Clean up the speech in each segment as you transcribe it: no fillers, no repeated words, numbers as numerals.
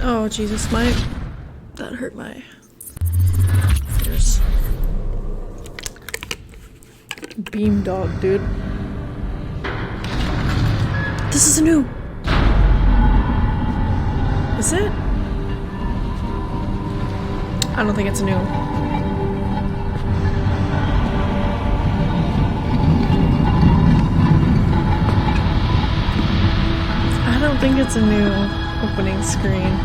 Oh Jesus, that hurt my ears. Beam dog, dude. This is new. Is it? I don't think it's new. I don't think it's a new opening screen.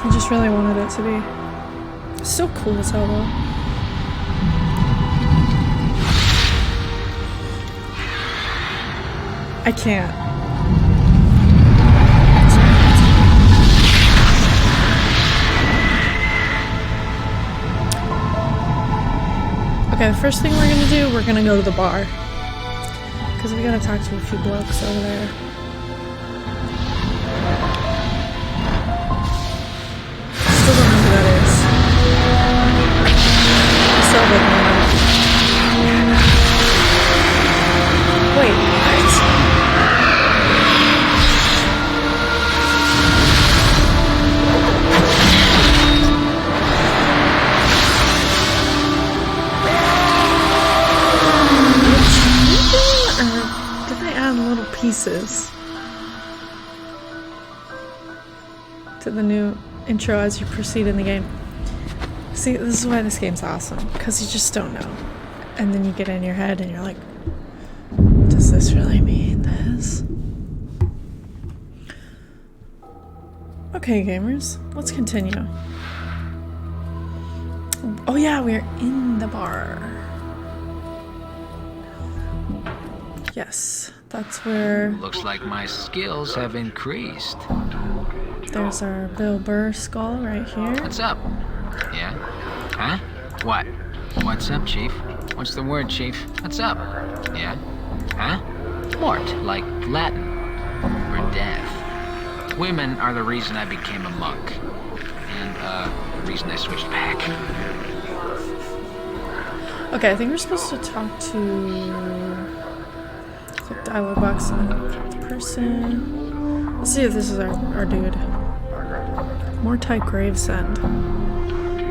I just really wanted it to be. It's so cool as hell though. I can't. Okay, the first thing we're gonna do, we're gonna go to the bar. Because we gotta talk to a few blokes over there. Still don't know who that is. I still don't know. Wait, what? Little pieces to the new intro as you proceed in the game. See, this is why this game's awesome, because you just don't know. And then you get in your head and you're like, does this really mean this? Okay, gamers, let's continue. Oh yeah, we're in the bar. Yes, that's where... Looks like my skills have increased. There's our Bill Burr skull right here. What's up? Yeah? Huh? What? What's up, Chief? What's the word, Chief? What's up? Yeah? Huh? Mort, like Latin. Or death. Women are the reason I became a monk. And, the reason I switched back. Okay, I think we're supposed to talk to... Click dialogue box and then the person. Let's see if this is our dude. Mortuary Gravesend.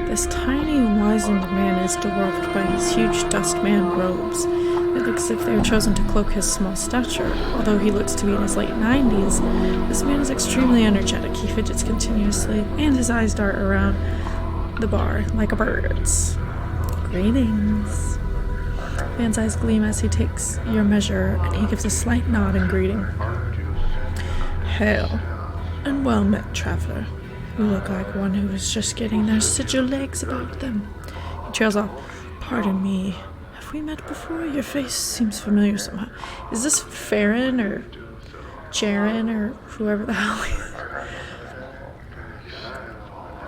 This tiny, wizened man is dwarfed by his huge dustman robes. It looks as if they were chosen to cloak his small stature. Although he looks to be in his late 90s, this man is extremely energetic. He fidgets continuously, and his eyes dart around the bar like a bird's. Greetings. Man's eyes gleam as he takes your measure, and he gives a slight nod in greeting. Hail, and well met, traveler. You look like one who is just getting their Sigil legs about them. He trails off. Pardon me. Have we met before? Your face seems familiar somehow. Is this Farron or Jaren or whoever the hell he is?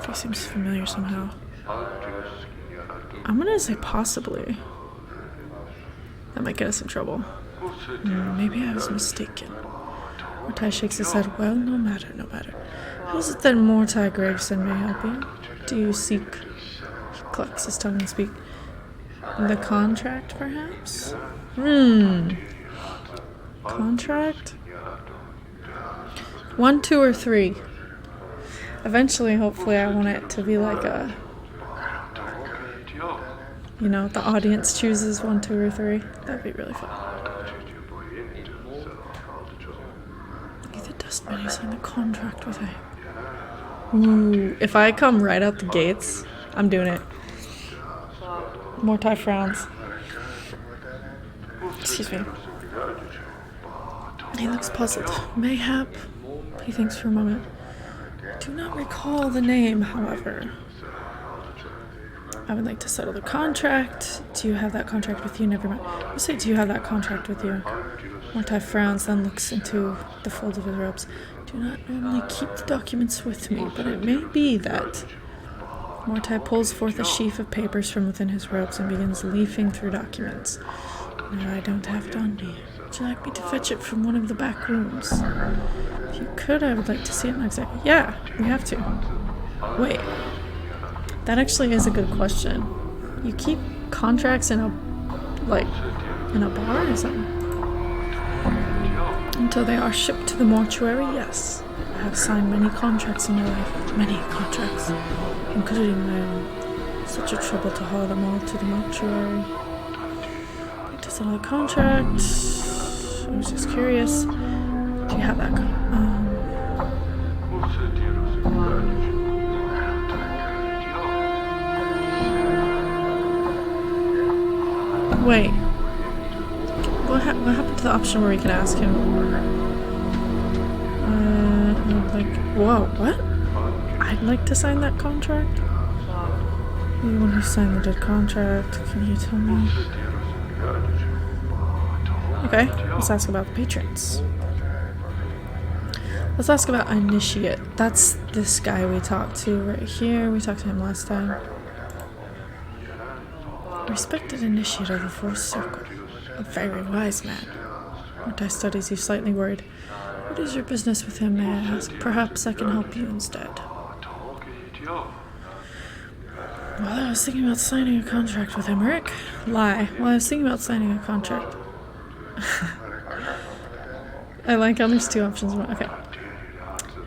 Face seems familiar somehow. I'm gonna say possibly. That might get us in trouble. Maybe I was mistaken. Mortai shakes his head. Well, no matter. How is it that Mortai Gravesend may help you? Do you seek... He clucks his tongue and speaks. The contract, perhaps? Contract? 1, 2, or 3. Eventually, hopefully, I want it to be like a... You know, the audience chooses 1, 2, or 3. That'd be really fun. The dustman is signed the contract with him. Ooh, if I come right out the gates, I'm doing it. Mortai frowns. Excuse me. He looks puzzled. Mayhap, he thinks for a moment. Do not recall the name, however. I would like to settle the contract. Do you have that contract with you? Never mind. I'll say, do you have that contract with you? Mortai frowns, then looks into the fold of his robes. Do not normally keep the documents with me, but it may be that... Mortai pulls forth a sheaf of papers from within his robes and begins leafing through documents. No, I don't have it on me. Would you like me to fetch it from one of the back rooms? If you could, I would like to see it next day. Yeah, we have to. Wait. That actually is a good question. You keep contracts in a bar or something? Until they are shipped to the mortuary, yes. I have signed many contracts in my life. Many contracts. Including my own. Such a trouble to haul them all to the mortuary. To settle the contract. I was just curious. Do you have that? Wait. What happened to the option where we can ask him? Like, whoa, what? I'd like to sign that contract? You want to sign the dead contract? Can you tell me? Okay, let's ask about the patrons. Let's ask about Initiate. That's this guy we talked to right here. We talked to him last time. Respected Initiate of the Fourth Circle. A very wise man. Multi-studies you slightly worried. What is your business with him, may I ask? Perhaps I can help you instead. Well, I was thinking about signing a contract with him, Rick. Lie. Well, I was thinking about signing a contract. I like how there's two options. Okay. I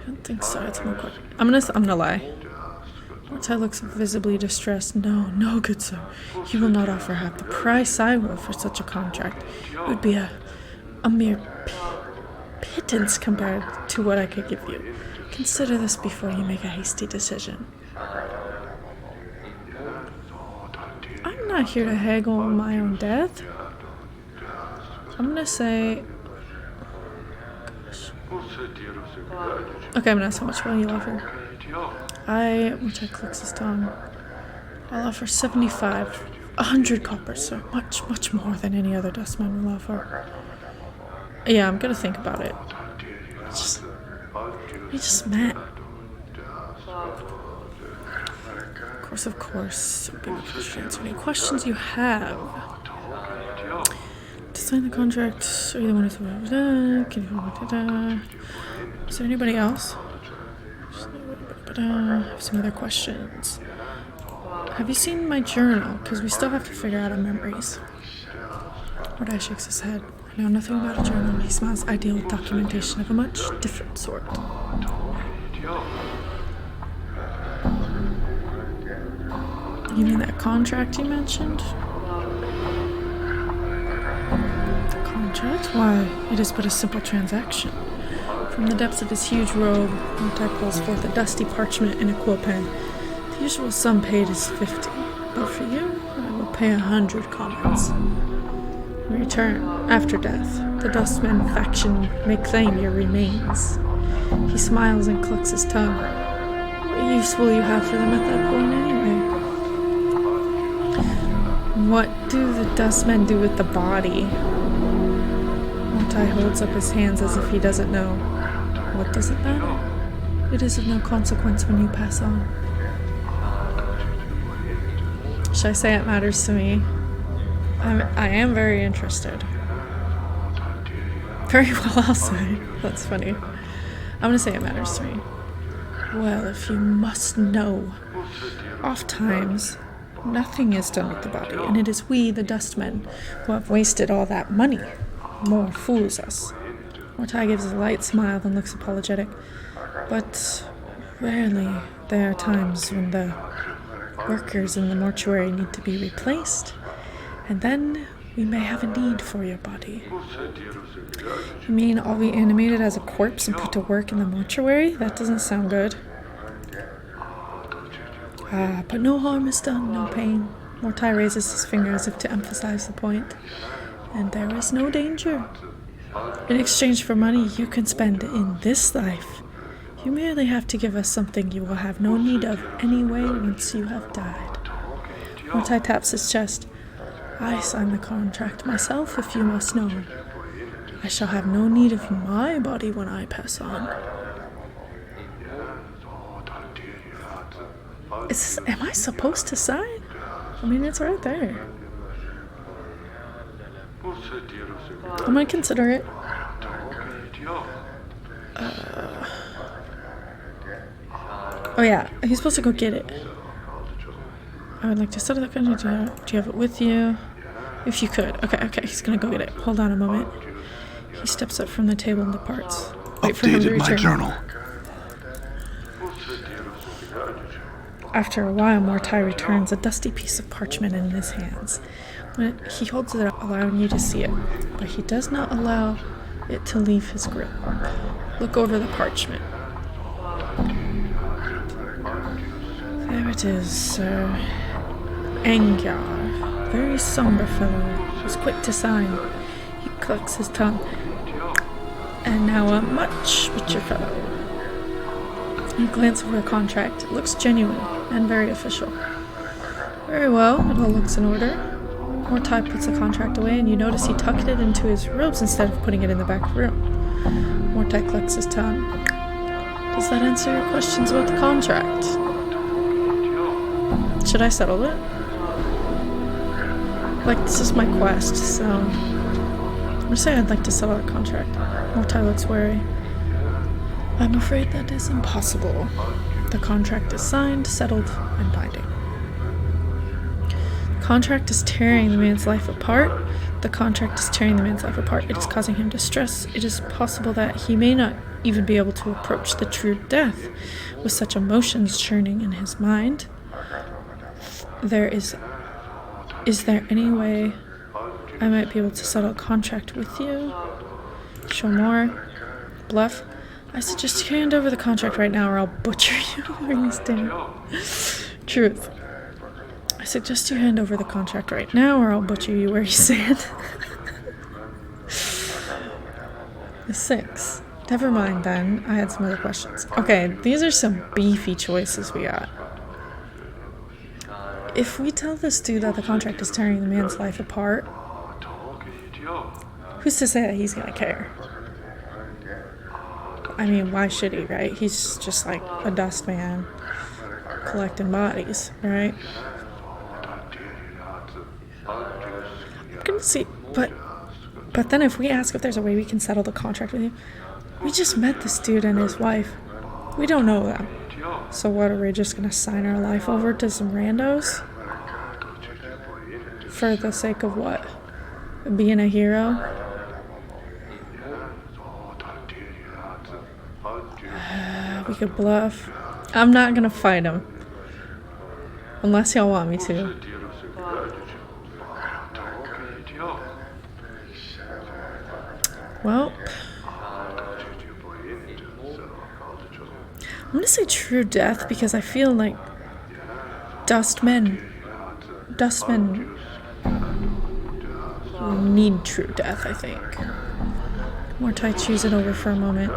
don't think so. It's more quick. I'm gonna lie. Mortai looks visibly distressed. No, good sir. You will not offer half the price I will for such a contract. It would be a mere pittance compared to what I could give you. Consider this before you make a hasty decision. I'm not here to haggle on my own death. I'm gonna say... Gosh. Okay, I'm gonna ask how much will you offer. Mortai clicks his tongue. I'll offer 75. 100 copper, sir. Much more than any other dustman will offer. Yeah, I'm gonna think about it. We just met. Of course. Be my pleasure to answer any questions you have. To sign the contract, are you the one who's... Is there anybody else? I have some other questions. Have you seen my journal? Because we still have to figure out our memories. Mordai shakes his head. I know nothing about a journal. He smiles. I deal with documentation of a much different sort. You mean that contract you mentioned? The contract? Why, it is but a simple transaction. From the depths of his huge robe, Mortai pulls forth a dusty parchment and a quill pen. The usual sum paid is 50, but for you, I will pay 100 commons. In return, after death, the Dustman faction may claim your remains. He smiles and clucks his tongue. What use will you have for them at that point anyway? What do the Dustmen do with the body? Mortai holds up his hands as if he doesn't know. What does it matter? It is of no consequence when you pass on. Should I say it matters to me? I am very interested. Very well, I'll say. That's funny. I'm gonna say it matters to me. Well, if you must know, oftentimes nothing is done with the body, and it is we, the Dustmen, who have wasted all that money. More fools us. Mortai gives a light smile and looks apologetic. But rarely there are times when the workers in the mortuary need to be replaced, and then we may have a need for your body. You mean I'll be animated as a corpse and put to work in the mortuary? That doesn't sound good. But no harm is done, no pain. Mortai raises his finger as if to emphasize the point. And there is no danger. In exchange for money you can spend in this life, you merely have to give us something you will have no need of anyway once you have died. Mortai taps his chest. I signed the contract myself, if you must know. I shall have no need of my body when I pass on. Am I supposed to sign? I mean, it's right there. I'm gonna consider it. Oh yeah, he's supposed to go get it. I would like to settle the contract. Do you have it with you? If you could. Okay, he's gonna go get it. Hold on a moment. He steps up from the table and departs. Wait for him to Updated my return. journal. After a while, Mortuary returns, a dusty piece of parchment in his hands. He holds it up, allowing you to see it, but he does not allow it to leave his grip. Look over the parchment. There it is, sir. Angar, very somber fellow, was quick to sign. He clucks his tongue. And now a much richer fellow. You glance over the contract. It looks genuine and very official. Very well, it all looks in order. Mortai puts the contract away, and you notice he tucked it into his robes instead of putting it in the back of the room. Mortai clucks his tongue. Does that answer your questions about the contract? Should I settle it? Like, this is my quest, so I'm gonna say I'd like to settle the contract. Mortai looks wary. I'm afraid that is impossible. The contract is signed, settled, and binding. The contract is tearing the man's life apart. The contract is tearing the man's life apart. It is causing him distress. It is possible that he may not even be able to approach the true death with such emotions churning in his mind. Is there any way I might be able to settle a contract with you? Show more. Bluff. I suggest you hand over the contract right now or I'll butcher you where you stand. Truth. I suggest you hand over the contract right now or I'll butcher you where you stand. 6. Never mind then. I had some other questions. Okay, these are some beefy choices we got. If we tell this dude that the contract is tearing the man's life apart, who's to say that he's gonna care? I mean, why should he, right? He's just like a dust man collecting bodies, right? I'm gonna see, but then if we ask if there's a way we can settle the contract with you, we just met this dude and his wife. We don't know them. So what, are we just gonna sign our life over to some randos? For the sake of what? Being a hero? We could bluff. I'm not gonna fight him. Unless y'all want me to. Well, I'm gonna say true death because I feel like dustmen need true death, I think. Mortai chews it over for a moment.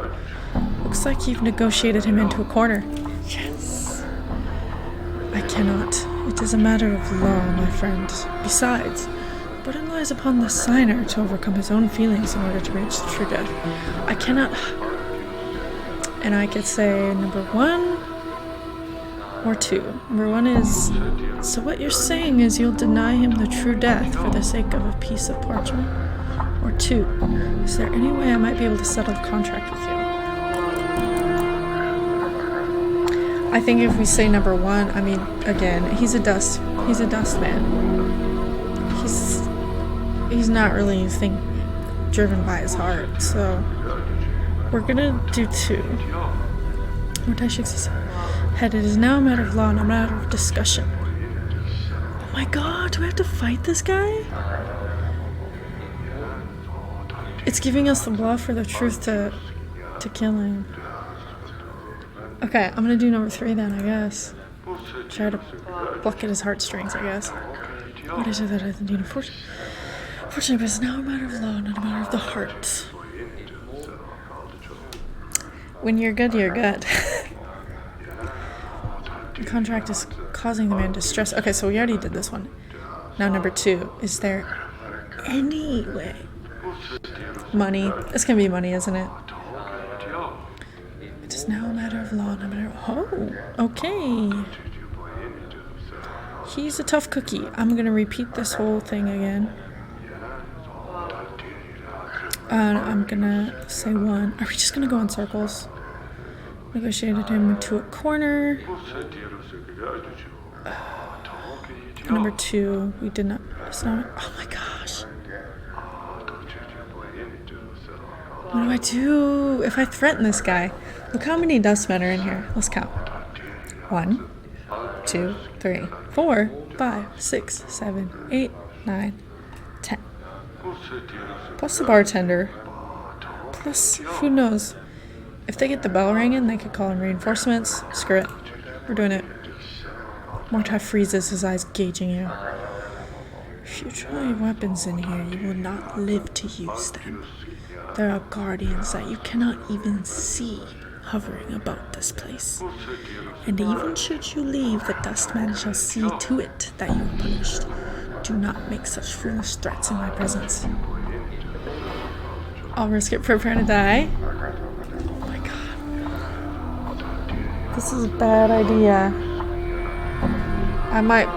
Looks like you've negotiated him into a corner. Yes. I cannot. It is a matter of law, my friend. Besides, the burden lies upon the signer to overcome his own feelings in order to reach the true death. I cannot. And I could say number 1 or 2. Number 1 is, so what you're saying is you'll deny him the true death for the sake of a piece of parchment? Or 2, is there any way I might be able to settle the contract with you? I think if we say number 1, I mean, again, he's a dust man. He's not really driven by his heart, so we're gonna do 2. Mortai shakes his head. It is now a matter of law, not a matter of discussion. Oh my god, do we have to fight this guy? It's giving us the bluff or the truth to kill him. Okay, I'm gonna do number 3 then, I guess. Try to pluck at his heartstrings, I guess. What is it that I need? Unfortunately, but it's now a matter of law, not a matter of the heart. When you're good, you're good. The contract is causing the man distress. Okay, so we already did this one. Now number 2. Is there any way? Money. It's gonna be money, isn't it? It is now a matter of law, not a matter of... Oh, okay. He's a tough cookie. I'm gonna repeat this whole thing again. I'm gonna say 1. Are we just gonna go in circles? Negotiated him into a corner. Number 2, we did not. It's not. Oh my gosh. What do I do if I threaten this guy? Look how many dustmen are in here. Let's count. 1, 2, 3, 4, 5, 6, 7, 8, 9, 10. Plus the bartender. Plus, who knows? If they get the bell ringing, they could call in reinforcements. Screw it. We're doing it. Mortuary freezes, his eyes gauging you. If you try weapons in here, you will not live to use them. There are guardians that you cannot even see hovering about this place. And even should you leave, the Dustman shall see to it that you are punished. Do not make such foolish threats in my presence. I'll risk it, prepare to die. Oh my god. This is a bad idea. I might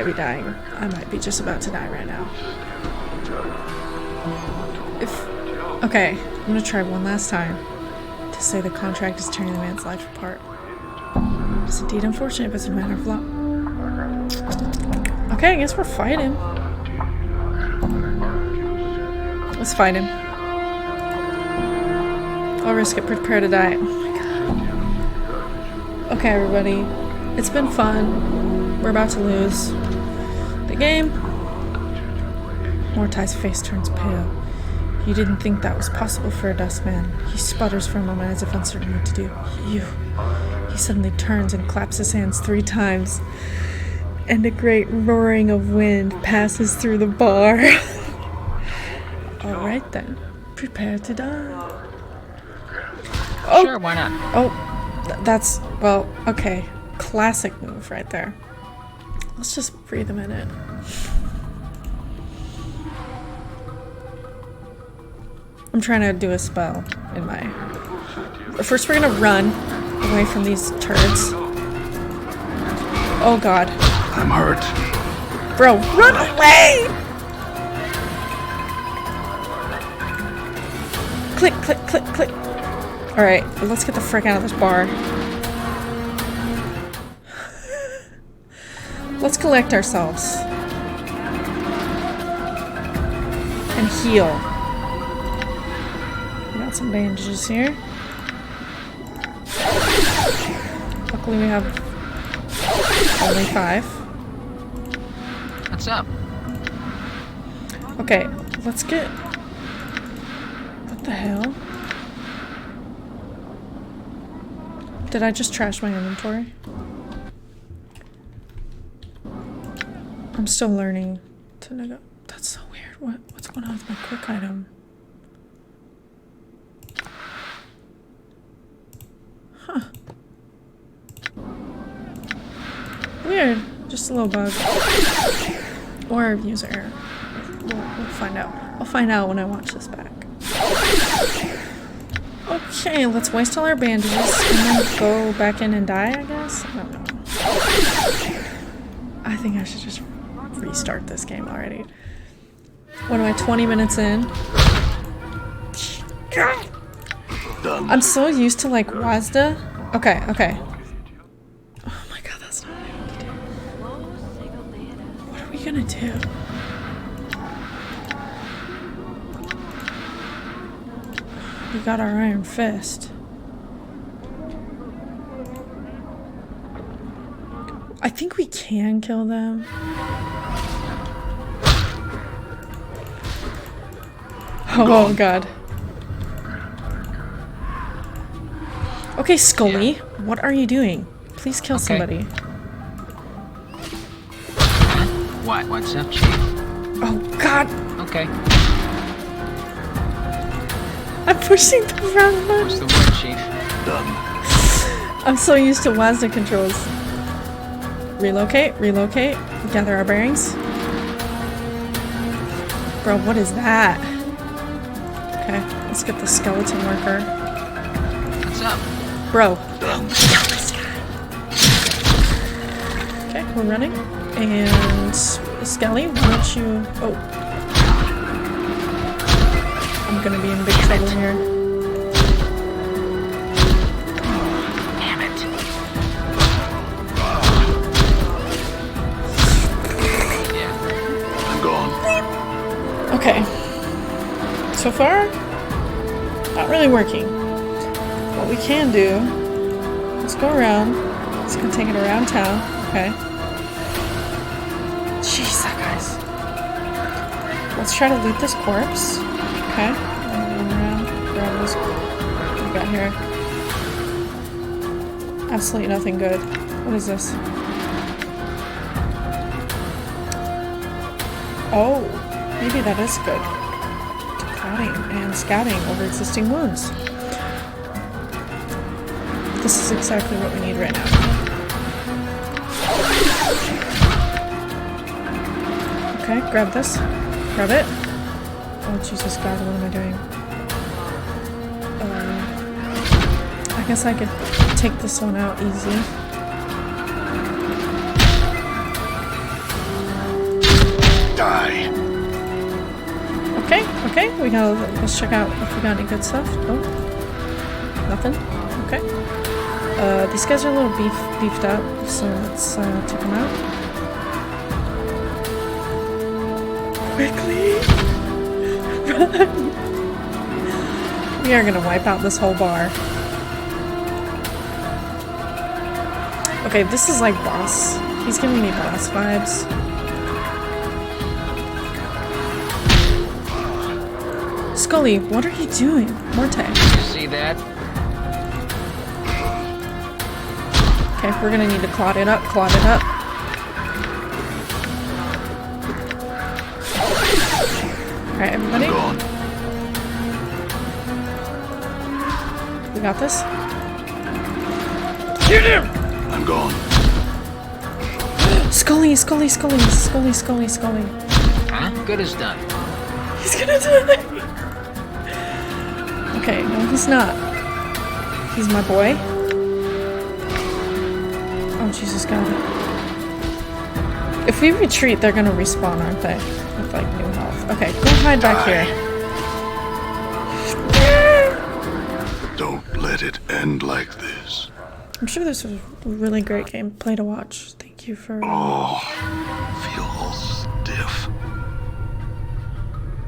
be dying. I might be just about to die right now. Okay, I'm gonna try one last time to say the contract is tearing the man's life apart. It's indeed unfortunate, but it's a matter of law. Okay, I guess we're fighting. Let's fight him. I'll risk it, prepare to die. Oh my god. Okay, everybody. It's been fun. We're about to lose the game. Mordecai's face turns pale. You didn't think that was possible for a dustman. He sputters for a moment as if uncertain what to do. He suddenly turns and claps his hands 3 times. And a great roaring of wind passes through the bar. Alright then. Prepare to die. Oh! Sure, why not? Oh, that's, well, okay. Classic move right there. Let's just breathe a minute. I'm trying to do a spell in my... First we're gonna run away from these turds. Oh god. I'm hurt. Bro, run away! Click, click, click, click. Alright, let's get the frick out of this bar. Let's collect ourselves. And heal. We got some bandages here. Luckily we have only 5. What's up? Okay, let's get... What the hell? Did I just trash my inventory? I'm still learning to nego- That's so weird. What's going on with my quick item? Huh. Weird. Just a little bug. Or user error. We'll find out. I'll find out when I watch this back. Okay, let's waste all our bandages and then go back in and die, I guess? I don't know. I think I should just restart this game already. What am I, 20 minutes in? Done. I'm so used to like WASD. Okay, okay. Oh my god, that's not what I want to do. What are we gonna do? We got our iron fist. I think we can kill them. Oh god. Okay, Scully, what are you doing? Please kill somebody. What? What's up, Chief? Oh god. Okay. I'm pushing the wrong button. What's the word, Chief? Done. I'm so used to WASD controls. Relocate, relocate, gather our bearings. Bro, what is that? Okay, let's get the skeleton worker. What's up? Bro. Done. Okay, we're running. And Skelly, why don't you... Oh. I'm gonna be in big trouble here. Damn it. I'm gone. Okay. So far, Not really working. What we can do, let's go around. It's gonna take it around town. Okay. Jeez, that guy's. Let's try to loot this corpse. Okay. Run around, grab this. What we got here? Absolutely nothing good. What is this? Oh, maybe that is good. Decoding and scouting over existing wounds. This is exactly what we need right now. Okay, grab this. Grab it. Oh, Jesus God, what am I doing? I guess I could take this one out easy. Die. Okay, let's check out if we got any good stuff. Oh, nothing. Okay. These guys are a little beefed up, so let's take them out. Quickly! Run! We are gonna wipe out this whole bar. Okay, this is like boss. He's giving me boss vibes. Scully, what are you doing? Morte. You see that? Okay, we're gonna need to clot it up. Alright, everybody. We got this. Shoot him! I'm gone. Scully. Huh? Good as done. He's gonna die. Okay, no, he's not. He's my boy. Oh, Jesus God. If we retreat, they're gonna respawn, aren't they? With, like, new health. Okay, go hide back here. Don't let it end like this. I'm sure this was a really great gameplay to watch. Thank you for... Oh, feel all stiff.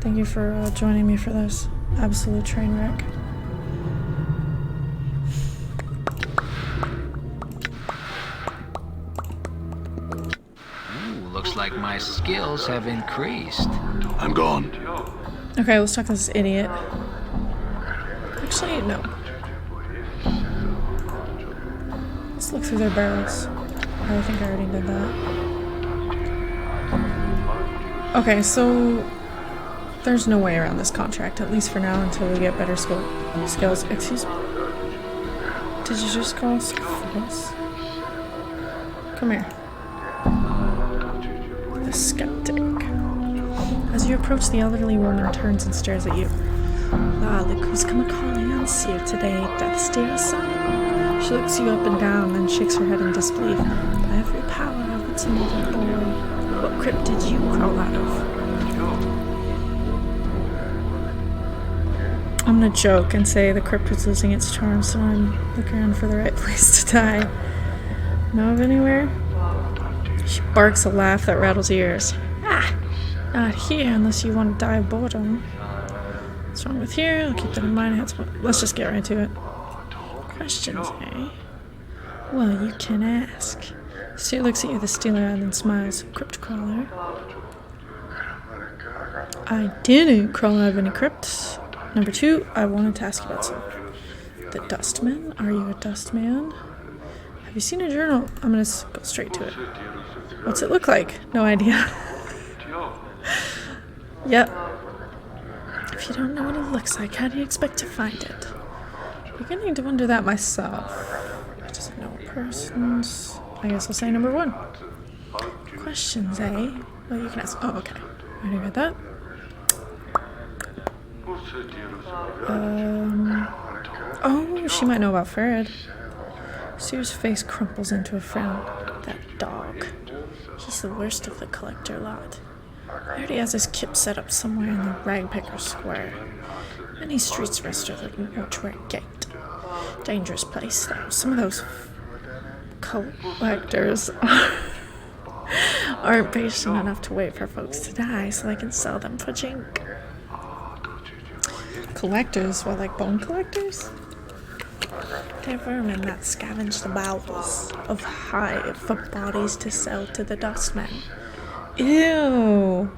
Thank you for joining me for this absolute train wreck. Looks like my skills have increased. I'm gone. Okay, let's talk to this idiot. Actually, no. Let's look through their barrels. I think I already did that. Okay, so there's no way around this contract, at least for now, until we get better skills. Excuse me. Did you just call us false? Come here. The skeptic. As you approach, the elderly woman turns and stares at you. Ah, look who's come a-calling us here today, Death's dear son. She looks you up and down, then shakes her head in disbelief. By every power of its mother boy, what crypt did you crawl out of? I'm gonna joke and say the crypt was losing its charm, so I'm looking around for the right place to die. Know of anywhere? She barks a laugh that rattles ears. Ah! Not here unless you want to die of boredom. What's wrong with here? I'll keep that in mind. Let's just get right to it. Questions, eh? Well, you can ask. Stu looks at you with a steely eye and then smiles. Crypt crawler. I didn't crawl out of any crypts. Number 2, I wanted to ask you about something. The Dustman? Are you a Dustman? Have you seen a journal? I'm gonna go straight to it. What's it look like? No idea. Yep. If you don't know what it looks like, how do you expect to find it? Beginning to wonder that myself. It doesn't know persons. I guess I'll say number 1. Questions, eh? Well, you can ask. Oh, okay. I already got that. Oh, she might know about Farad. Sear's face crumples into a frown. That dog. He's the worst of the collector lot. I heard he has his kip set up somewhere in the Ragpicker Square. Many streets rest of the Mortuary Gate. Dangerous place, though. Some of those collectors aren't patient enough to wait for folks to die so they can sell them for chink. Collectors? What, like bone collectors? They're vermin that scavenge the bowels of hive for bodies to sell to the dustmen. Ew!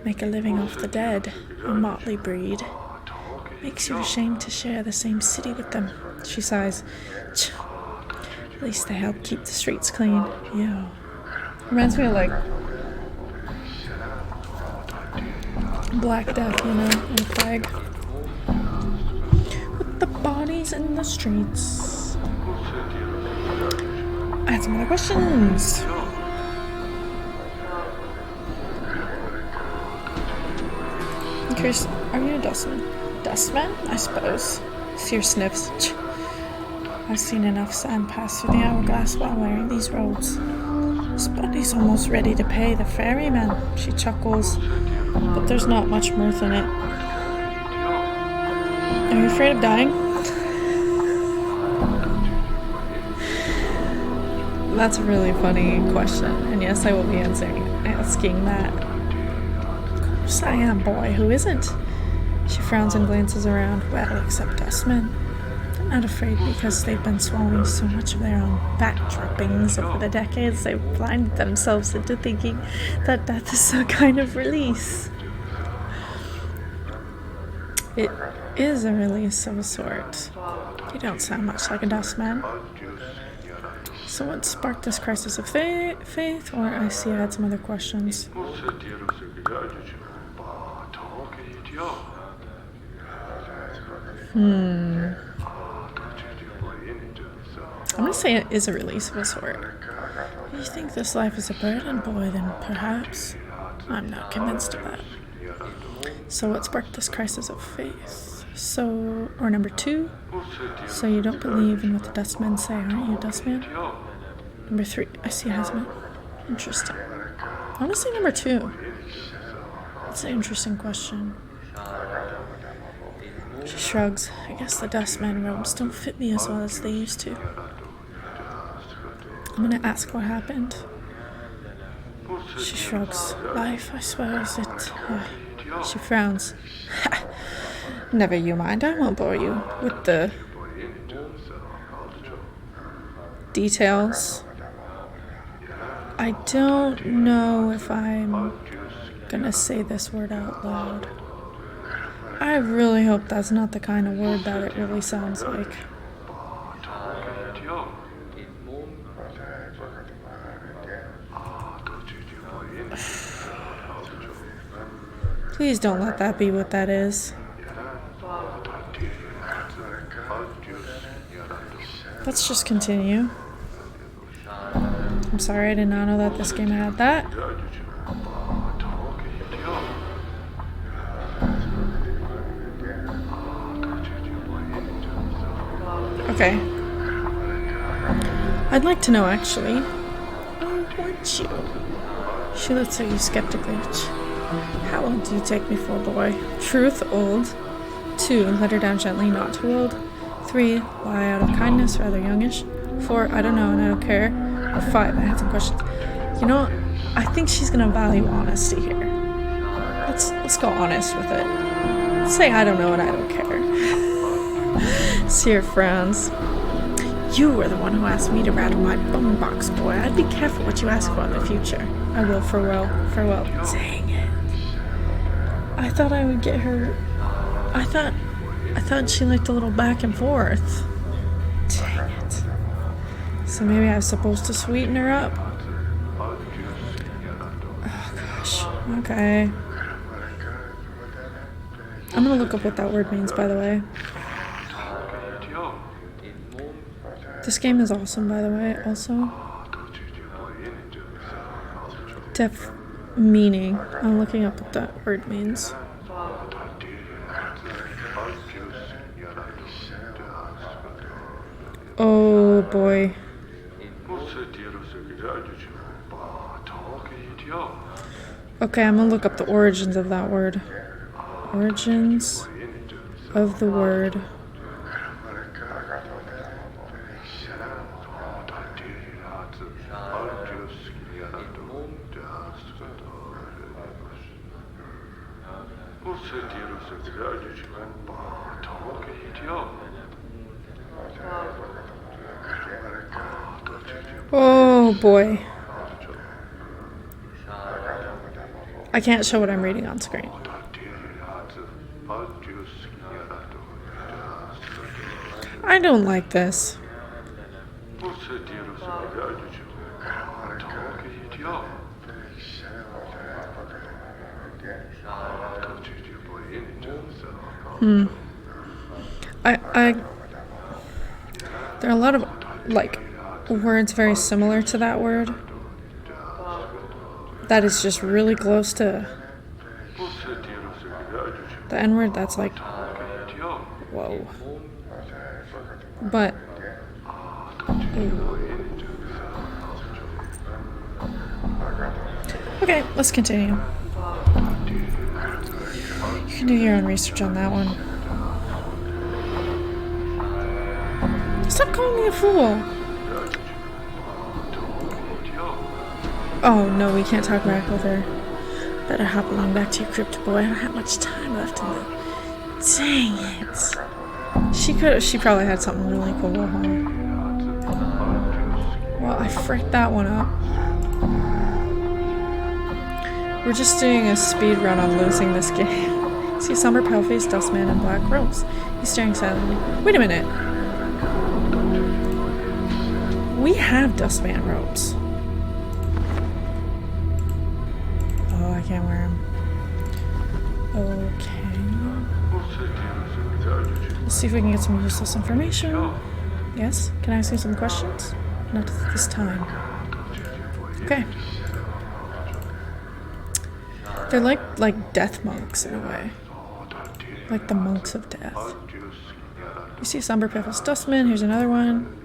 Make a living off the dead, a motley breed. Makes you ashamed to share the same city with them. She sighs. At least they help keep the streets clean. Ew. Reminds me of like Black Death, you know, and Plague. With the bodies in the streets. I had some other questions. I'm curious, are you a dustman? Dustman, I suppose. Seer sniffs. I've seen enough sand pass through the hourglass while wearing these robes. This body's almost ready to pay the ferryman. She chuckles, but there's not much mirth in it. Are you afraid of dying? That's a really funny question, and yes, I will be asking that. Of course I am, boy. Who isn't? She frowns and glances around. Well, except dustmen. They're not afraid because they've been swallowing so much of their own bat drippings over the decades. They've blinded themselves into thinking that death is a kind of release. It is a release of a sort. You don't sound much like a dustman. So what sparked this crisis of faith? Or I see I had some other questions. I'm gonna say it is a release of a sort. If you think this life is a burden, boy, then perhaps. I'm not convinced of that. So what sparked this crisis of faith? Or number 2, so you don't believe in what the dustmen say, aren't you, dustman? Number 3, I see Hasman. Interesting. I want to say number 2. That's an interesting question. She shrugs. I guess the dustman robes don't fit me as well as they used to. I'm gonna ask what happened. She shrugs. Life, I suppose. She frowns. Never you mind. I won't bore you with the details. I don't know if I'm gonna say this word out loud. I really hope that's not the kind of word that it really sounds like. Please don't let that be what that is. Let's just continue. I'm sorry, I did not know that this game had that. Okay. I'd like to know, actually. Or would you? She looks at you skeptically. How old do you take me for, boy? Truth, old. 2, let her down gently, not too old. 3, lie out of kindness, rather youngish. 4, I don't know and I don't care. Or 5, I had some questions. You know, I think she's gonna value honesty here. Let's go honest with it. Let's say I don't know and I don't care. Seer frowns. You were the one who asked me to rattle my bone box, boy. I'd be careful what you ask for in the future. I will, farewell. Dang it. I thought I would get her. I thought she liked a little back and forth. Dang it. So maybe I was supposed to sweeten her up. Oh gosh. Okay. I'm gonna look up what that word means, by the way. This game is awesome, by the way, also. Meaning. I'm looking up what that word means. Oh boy. Okay, I'm gonna look up the origins of that word. Origins of the word. Oh boy. I can't show what I'm reading on screen. I don't like this. There are a lot of, like, words very similar to that word. That is just really close to the N word. That's like, whoa. But, okay, let's continue. You can do your own research on that one. Stop calling me a fool. Oh no, we can't talk back with her. Better hop along back to your crypt, boy. I don't have much time left in the... Dang it. She probably had something really cool, huh? Well, I fricked that one up. We're just doing a speed run on losing this game. See a somber pale-faced dustman in black robes. He's staring silently. Wait a minute. We have dustman robes. Oh, I can't wear them. Okay. Let's see if we can get some useless information. Yes? Can I ask you some questions? Not this time. Okay. They're like death monks in a way. Like the monks of death. You see somber pale-faced dustman. Here's another one.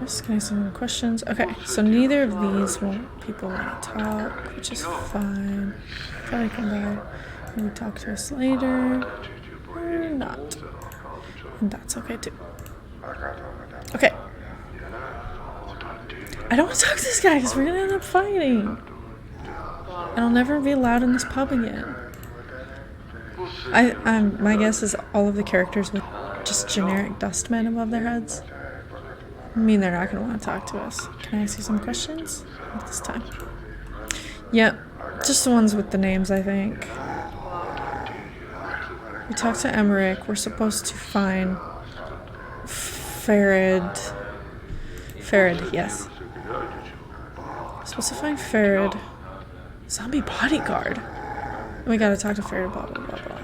Yes, can I ask some questions? Okay, so neither of these people want to talk, which is fine. Probably come by. Maybe talk to us later. Or not. And that's okay too. Okay. I don't want to talk to this guy because we're going to end up fighting. And I'll never be allowed in this pub again. My guess is all of the characters with just generic dustmen above their heads. I mean, they're not going to want to talk to us. Can I ask you some questions? Not this time. Yep, just the ones with the names, I think. We talked to Emmerich. We're supposed to find Farad, yes. We're supposed to find Farad. Zombie bodyguard. And we gotta talk to Farad, blah, blah, blah, blah.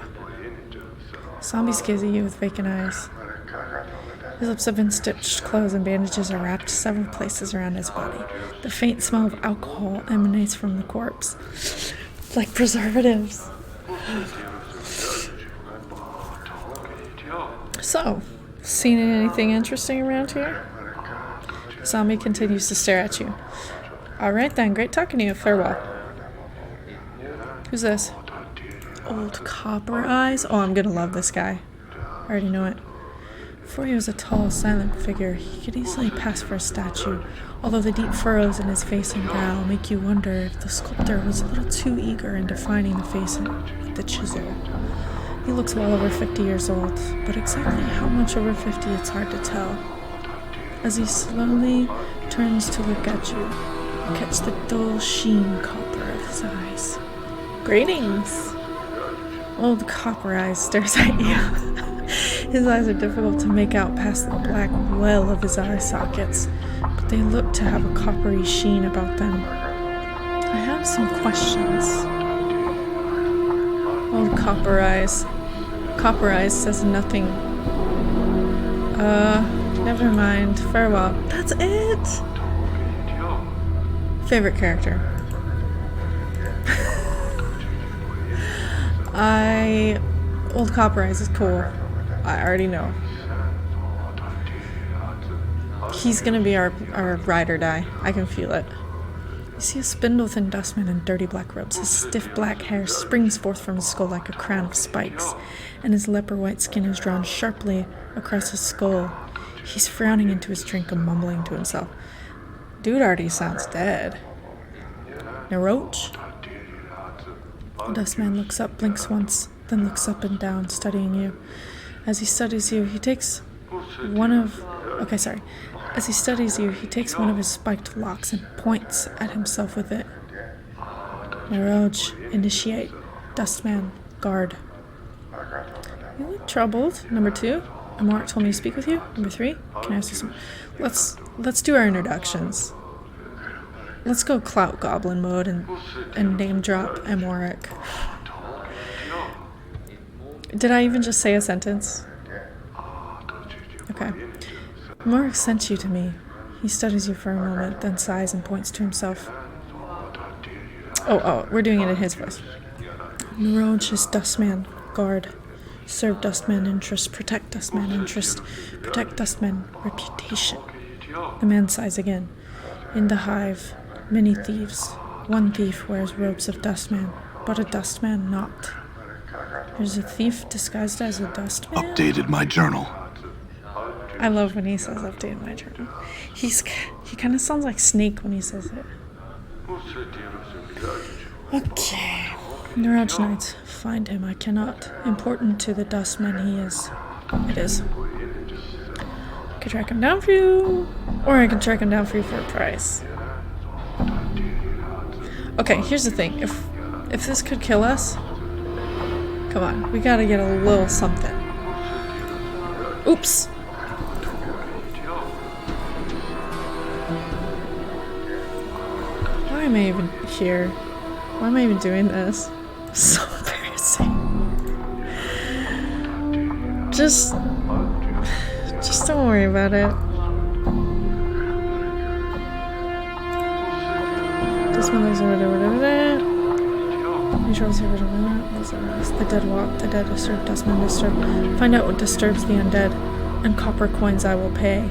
Zombie skizzy with vacant eyes. His lips have been stitched, clothes and bandages are wrapped several places around his body. The faint smell of alcohol emanates from the corpse, like preservatives. So, seen anything interesting around here? Zombie continues to stare at you. Alright then, great talking to you. Farewell. Who's this? Old Copper Eyes? Oh, I'm gonna love this guy. I already know it. Before he was a tall, silent figure, he could easily pass for a statue, although the deep furrows in his face and brow make you wonder if the sculptor was a little too eager in defining the face with the chisel. He looks well over 50 years old, but exactly how much over 50 it's hard to tell. As he slowly turns to look at you, you catch the dull sheen copper of his eyes. Greetings! Old Copper Eyes stares at you. His eyes are difficult to make out past the black well of his eye sockets, but they look to have a coppery sheen about them. I have some questions. Old Copper Eyes. Copper Eyes says nothing. Never mind. Farewell. That's it! Favorite character? Old Copper Eyes is cool. I already know. He's gonna be our ride or die. I can feel it. You see a spindle-thin dustman in dirty black robes. His stiff black hair springs forth from his skull like a crown of spikes, and his leper-white skin is drawn sharply across his skull. He's frowning into his drink and mumbling to himself. Dude already sounds dead. No roach? The dustman looks up, blinks once, then looks up and down, studying you. As he studies you, he takes one of... Okay, sorry. As he studies you, he takes one of his spiked locks and points at himself with it. Mirage, initiate. Dustman, guard. You look troubled. Number 2. Amort told me to speak with you. Number 3. Can I ask you some... Let's do our introductions. Let's go clout goblin mode and name drop Amoric. Did I even just say a sentence? Okay. Amoric sent you to me. He studies you for a moment, then sighs and points to himself. Oh, we're doing it in his voice. Mirage is Dustman, guard. Serve Dustman interest, protect Dustman interest, protect Dustman reputation. The man sighs again. In the hive, many thieves. One thief wears robes of Dustman, but a Dustman not. There's a thief disguised as a Dustman? Updated my journal. I love when he says updated my journal. He kind of sounds like Snake when he says it. Okay. Mirage Knights, find him. I cannot. Important to the Dustman he is. It is. I could track him down for you, or I can track him down for you for a price. Okay, here's the thing. If this could kill us, come on, we gotta get a little something. Oops. Why am I even here? Why am I even doing this? So embarrassing. Just don't worry about it. Just when there's whatever that. The dead walk, the dead disturb, Dustman disturb. Find out what disturbs the undead, and copper coins I will pay.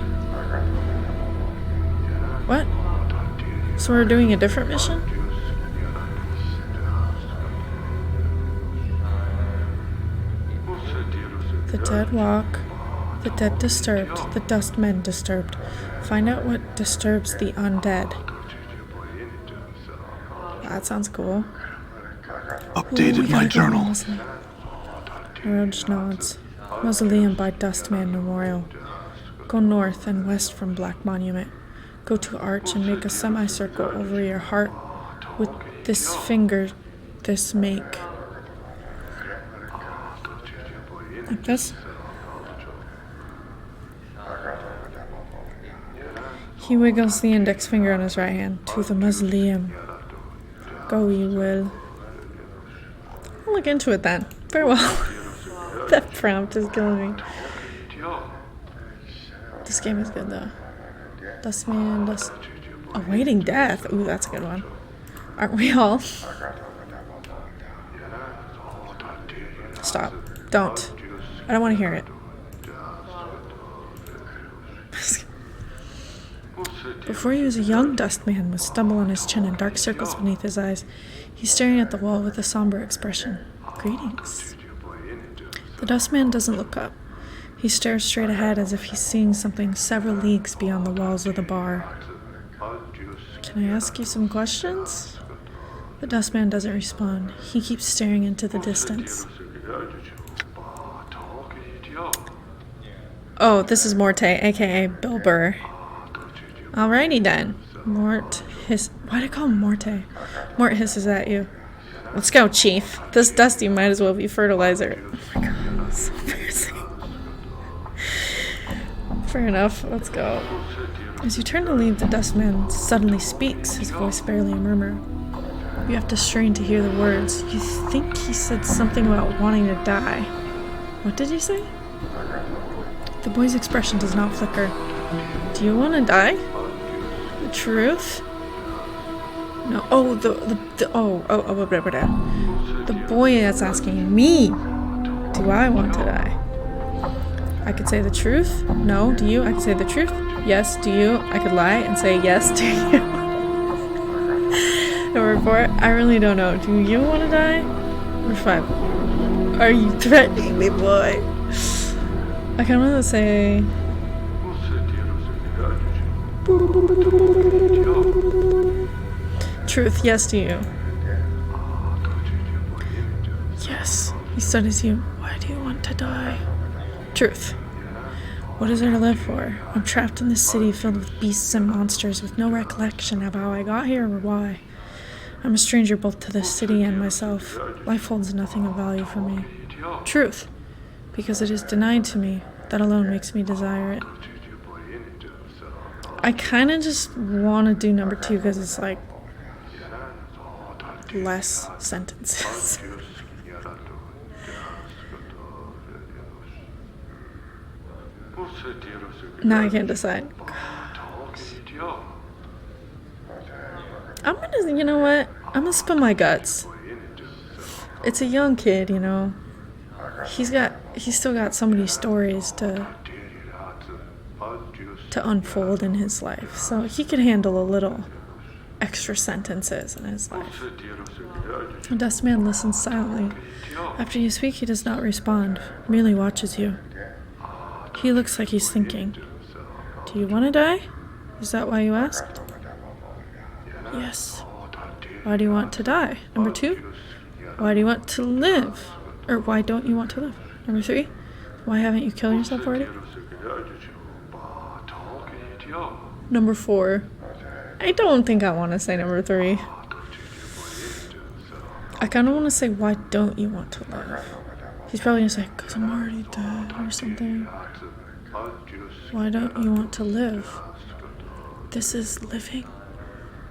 What? So we're doing a different mission? The dead walk, the dead disturbed, the dustmen disturbed. Find out what disturbs the undead. That sounds cool. Updated my journal. Mirage nods. Mausoleum by Dustman Memorial. Go north and west from Black Monument. Go to Arch and make a semicircle over your heart with this finger, this make. Like this? He wiggles the index finger on his right hand to the mausoleum. Go, you will. I'll look into it then. Very well. That prompt is killing me. This game is good though. Dustman, Awaiting Death. Ooh, that's a good one. Aren't we all? Stop. Don't. I don't want to hear it. Before he was a young dustman with stubble on his chin and dark circles beneath his eyes, he's staring at the wall with a somber expression. Greetings. The dustman doesn't look up. He stares straight ahead as if he's seeing something several leagues beyond the walls of the bar. Can I ask you some questions? The dustman doesn't respond. He keeps staring into the distance. Oh, this is Morte, aka Baldur. Alrighty then. Mort hiss. Why'd I call him Morte? Mort hisses at you. Let's go, Chief. This dusty might as well be fertilizer. Oh my god, that's so embarrassing. Fair enough, let's go. As you turn to leave, the dustman suddenly speaks, his voice barely a murmur. You have to strain to hear the words. You think he said something about wanting to die. What did he say? The boy's expression does not flicker. Do you want to die? The truth? No. Oh, the boy that's asking me, do I want to die? I could say the truth. No. Do you? I could say the truth. Yes. Do you? I could lie and say yes. Do you? Number 4. I really don't know. Do you want to die? Number 5. Are you threatening me, boy? I kind of want to say. Truth, yes to you. Yes. He studies you. Why do you want to die? Truth. What is there to live for? I'm trapped in this city filled with beasts and monsters with no recollection of how I got here or why. I'm a stranger both to this city and myself. Life holds nothing of value for me. Truth. Because it is denied to me, that alone makes me desire it. I kind of just want to do number 2 because it's like less sentences. Now I can't decide. I'm gonna, you know what? I'm gonna spill my guts. It's a young kid, you know. He's still got so many stories to unfold in his life, so he could handle a little extra sentences in his life. The dust man listens silently. After you speak, he does not respond, merely watches you. He looks like he's thinking. Do you want to die? Is that why you asked? Yes. Why do you want to die? Number 2, why do you want to live? Or why don't you want to live? Number 3, why haven't you killed yourself already? Number 4, I don't think I want to say number 3. I kind of want to say, why don't you want to live? He's probably going to say, because I'm already dead or something. Why don't you want to live? This is living.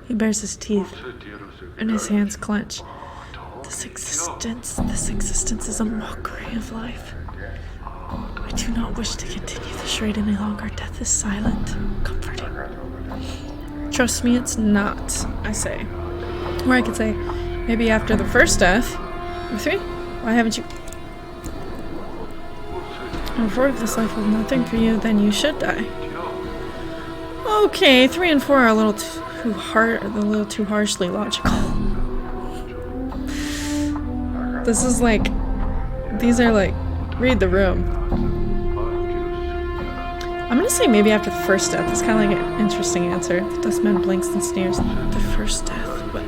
He bares his teeth, and his hands clench. This existence is a mockery of life. I do not wish to continue the charade any longer. Death is silent, comforting. Trust me, it's not, I say. Or I could say, maybe after the first death. Number 3, why haven't you... Number 4, if this life was nothing for you, then you should die. Okay, 3 and 4 are a little too harshly logical. This is like, these are like, read the room. I'm gonna say maybe after the first death. It's kind of like an interesting answer. The dustman blinks and sneers. The first death? What?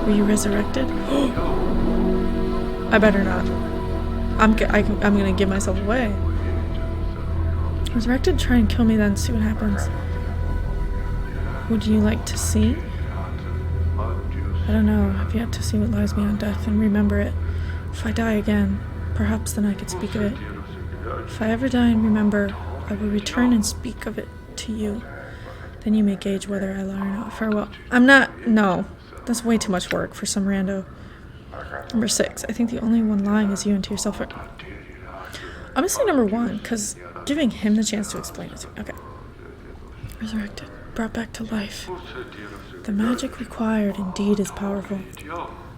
Were you resurrected? I better not. I'm gonna give myself away. Resurrected? Try and kill me then, see what happens. Would you like to see? I don't know. I've yet to see what lies beyond death and remember it. If I die again, perhaps then I could speak of it. If I ever die and remember, I will return and speak of it to you. Then you may gauge whether I lie or not. Farewell. No. That's way too much work for some rando. Number 6. I think the only one lying is you and to yourself. I'm gonna say number 1, because giving him the chance to explain it to me. Okay. Resurrected. Brought back to life. The magic required indeed is powerful.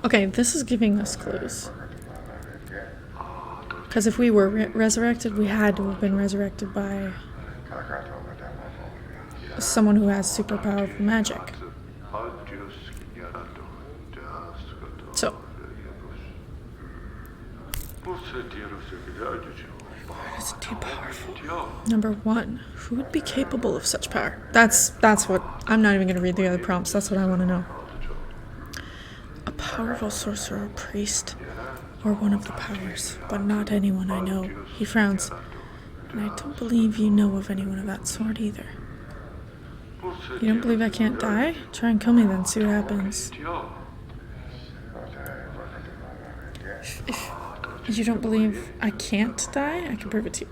Okay, this is giving us clues. Because if we were resurrected, we had to have been resurrected by someone who has super powerful magic. So. It's too powerful. Number 1, who would be capable of such power? That's what, I'm not even going to read the other prompts, that's what I want to know. A powerful sorcerer, priest, or one of the powers, but not anyone I know. He frowns. And I don't believe you know of anyone of that sort either. You don't believe I can't die? Try and kill me then, see what happens. If you don't believe I can't die, I can prove it to you.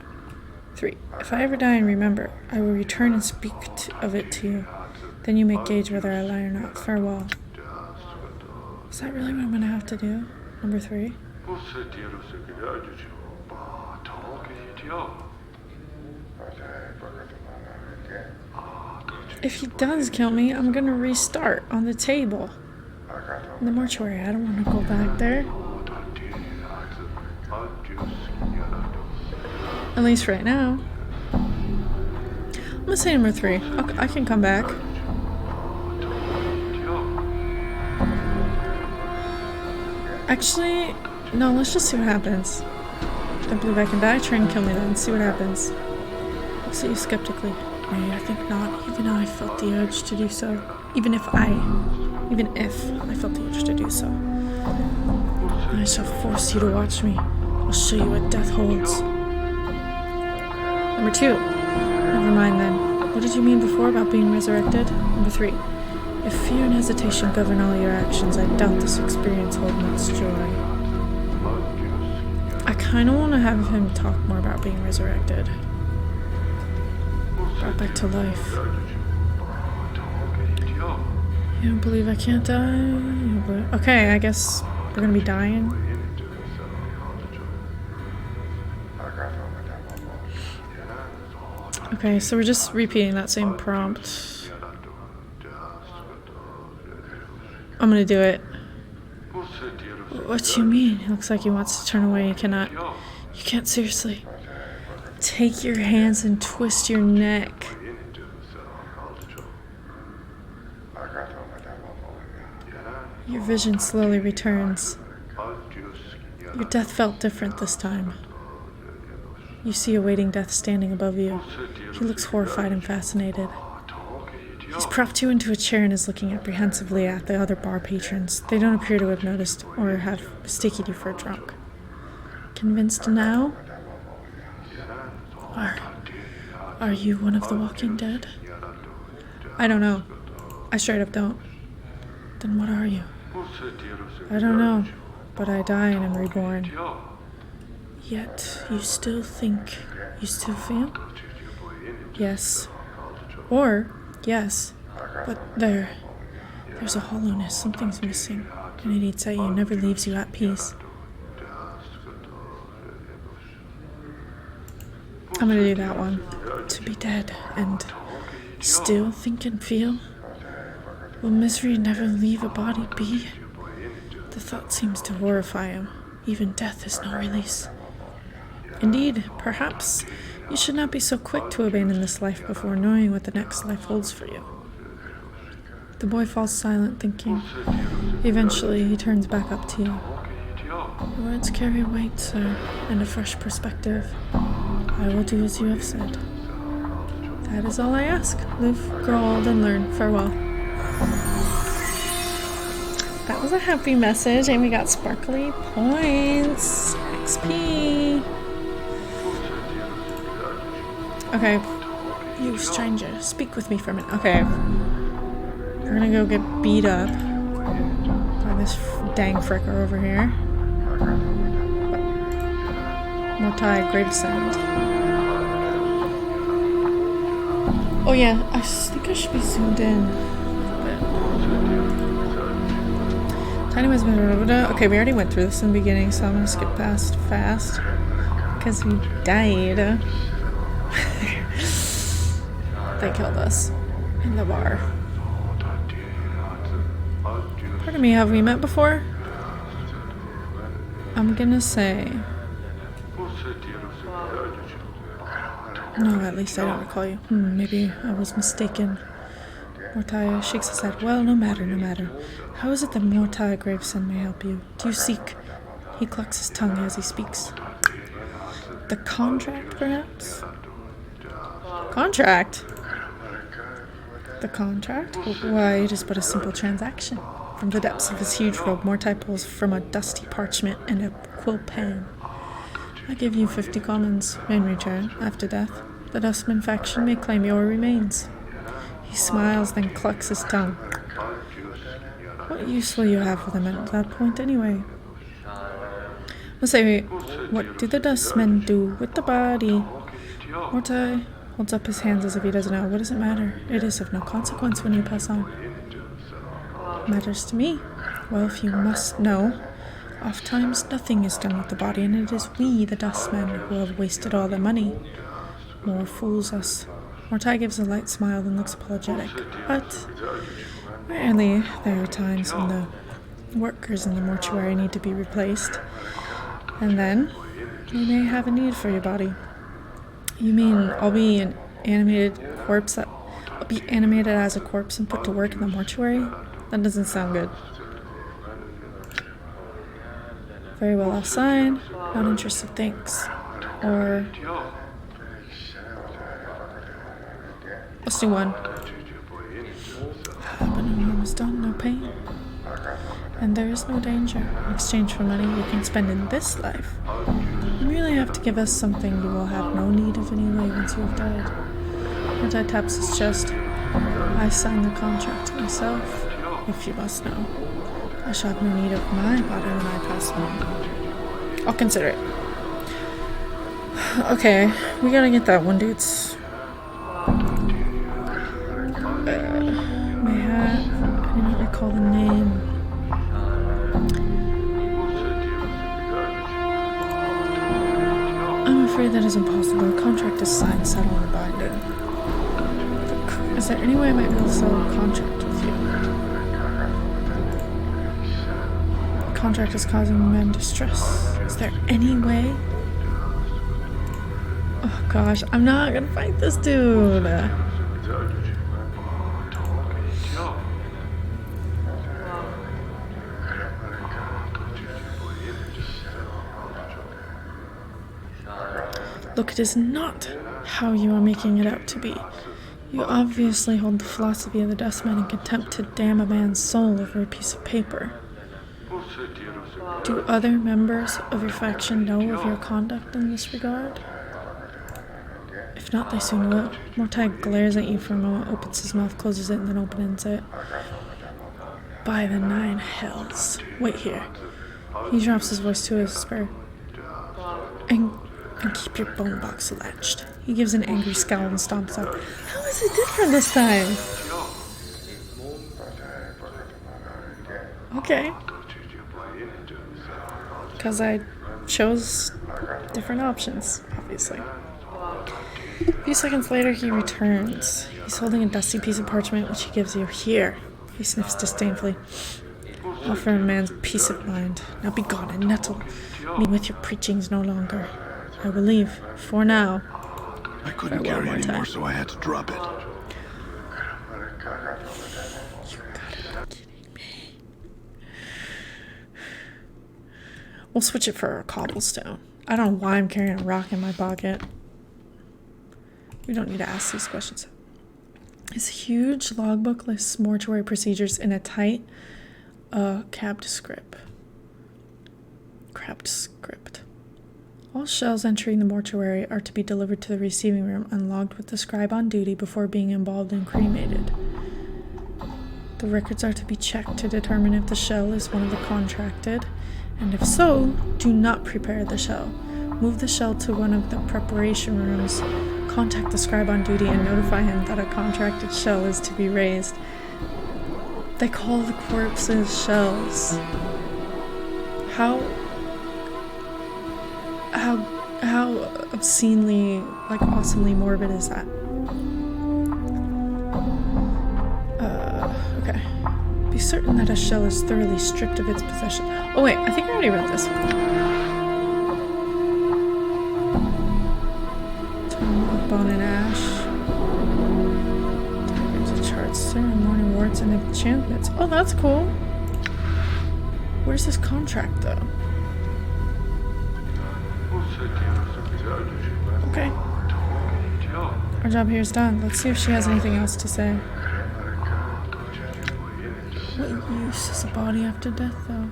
3. If I ever die and remember, I will return and speak of it to you. Then you may gauge whether I lie or not. Farewell. Is that really what I'm going to have to do? Number 3. If he does kill me, I'm going to restart on the table. In the mortuary, I don't want to go back there. At least right now. I'm gonna say number 3. Okay, I can come back. Actually, no, let's just see what happens. Don't believe I can die? Try and kill me then. See what happens. Looks at you skeptically. Maybe I think not, even though I felt the urge to do so. Even if I felt the urge to do so. I shall force you to watch me. I'll show you what death holds. Number 2. Never mind then. What did you mean before about being resurrected? Number 3. If fear and hesitation govern all your actions, I doubt this experience holds much joy. I kind of want to have him talk more about being resurrected. Brought back to life. You don't believe I can't die? You don't believe... Okay, I guess we're gonna be dying. Okay, so we're just repeating that same prompt. I'm gonna do it. What do you mean? It looks like he wants to turn away. You cannot. You can't seriously. Take your hands and twist your neck. Your vision slowly returns. Your death felt different this time. You see a waiting death standing above you. He looks horrified and fascinated. He's propped you into a chair and is looking apprehensively at the other bar patrons. They don't appear to have noticed or have mistaken you for a drunk. Convinced now? Are you one of the walking dead? I don't know. I straight up don't. Then what are you? I don't know, but I die and am reborn. Yet, you still think, you still feel? Yes. Or, yes, but there's a hollowness, something's missing, and it eats at you, never leaves you at peace. I'm gonna do that one. To be dead and still think and feel? Will misery never leave a body be? The thought seems to horrify him. Even death is no release. Indeed, perhaps you should not be so quick to abandon this life before knowing what the next life holds for you. The boy falls silent, thinking. Eventually, he turns back up to you. Your words carry weight, sir, and a fresh perspective. I will do as you have said. That is all I ask. Live, grow old, and learn. Farewell. That was a happy message, and we got sparkly points. XP. Okay. You stranger, speak with me for a minute. Okay. We're gonna go get beat up by this dang fricker over here. Mortuary Gravesend. Oh yeah, I think I should be zoomed in. Tiny was okay, we already went through this in the beginning, so I'm gonna skip past fast because we died. They killed us in the bar. Pardon me, have we met before? I'm gonna say no, at least I don't recall you. Maybe I was mistaken. Mortuary shakes his head. Well, no matter, no matter. How is it that Mortuary Gravesend may help you? Do you seek? He clucks his tongue as he speaks. The contract, perhaps? Contract? The contract? Why, it is but a simple transaction. From the depths of his huge robe, Mortuary pulls from a dusty parchment and a quill pen. I give you 50 commons. In return, after death, the Dustman faction may claim your remains. He smiles, then clucks his tongue. What use will you have for them at that point, anyway? Let's say, what do the Dustmen do with the body? Mortuary holds up his hands as if he doesn't know. What does it matter? It is of no consequence when you pass on. Matters to me. Well, if you must know, oftentimes nothing is done with the body, and it is we, the Dustmen, who have wasted all the money. More fools us. Mortuary gives a light smile and looks apologetic. But rarely there are times when the workers in the mortuary need to be replaced. And then you may have a need for your body. You mean I'll be an animated corpse that I'll be animated as a corpse and put to work in the mortuary? That doesn't sound good. Very well, I'll sign. Not interested, thanks. Or let's do one. But no harm is done, no pain. And there is no danger. In exchange for money you can spend in this life, you merely have to give us something you will have no need of anyway once you have died. Once I taps his chest, I sign the contract myself, if you must know. I shall have no need of my body when I pass on. I'll consider it. Okay, we gotta get that one, dudes. I didn't recall the name. I'm afraid that is impossible. The contract is signed, settled, and binding. Is there any way I might be able to settle a contract with you? The contract is causing men distress. Is there any way? Oh gosh, I'm not gonna fight this dude. Look, it is not how you are making it out to be. You obviously hold the philosophy of the dustman in contempt to damn a man's soul over a piece of paper. Do other members of your faction know of your conduct in this regard? If not, they soon will. Mortuary glares at you for a moment, opens his mouth, closes it, and then opens it. By the 9 hells. Wait here. He drops his voice to a whisper. And keep your bone box latched. He gives an angry scowl and stomps out. How is it different this time? Okay. Because I chose different options, obviously. A few seconds later, he returns. He's holding a dusty piece of parchment, which he gives you. Here. He sniffs disdainfully. Offer a man's peace of mind. Now be gone and nettle me with your preachings no longer. I will leave, for now. I couldn't carry anymore, so I had to drop it. You gotta be kidding me. We'll switch it for a cobblestone. I don't know why I'm carrying a rock in my pocket. We don't need to ask these questions. His huge logbook lists mortuary procedures in a tight, crabbed script. All shells entering the mortuary are to be delivered to the receiving room and logged with the scribe on duty before being embalmed and cremated. The records are to be checked to determine if the shell is one of the contracted, and if so, do not prepare the shell. Move the shell to one of the preparation rooms, contact the scribe on duty, and notify him that a contracted shell is to be raised. They call the corpses shells. How obscenely, awesomely morbid is that? Okay. Be certain that a shell is thoroughly stripped of its possession. Oh wait, I think I already read this one. Bone and ash. Diagrams of charts, ceremony wards, and enchantments. Oh, that's cool. Where's this contract, though? Okay. Our job here is done. Let's see if she has anything else to say. What use is a body after death, though?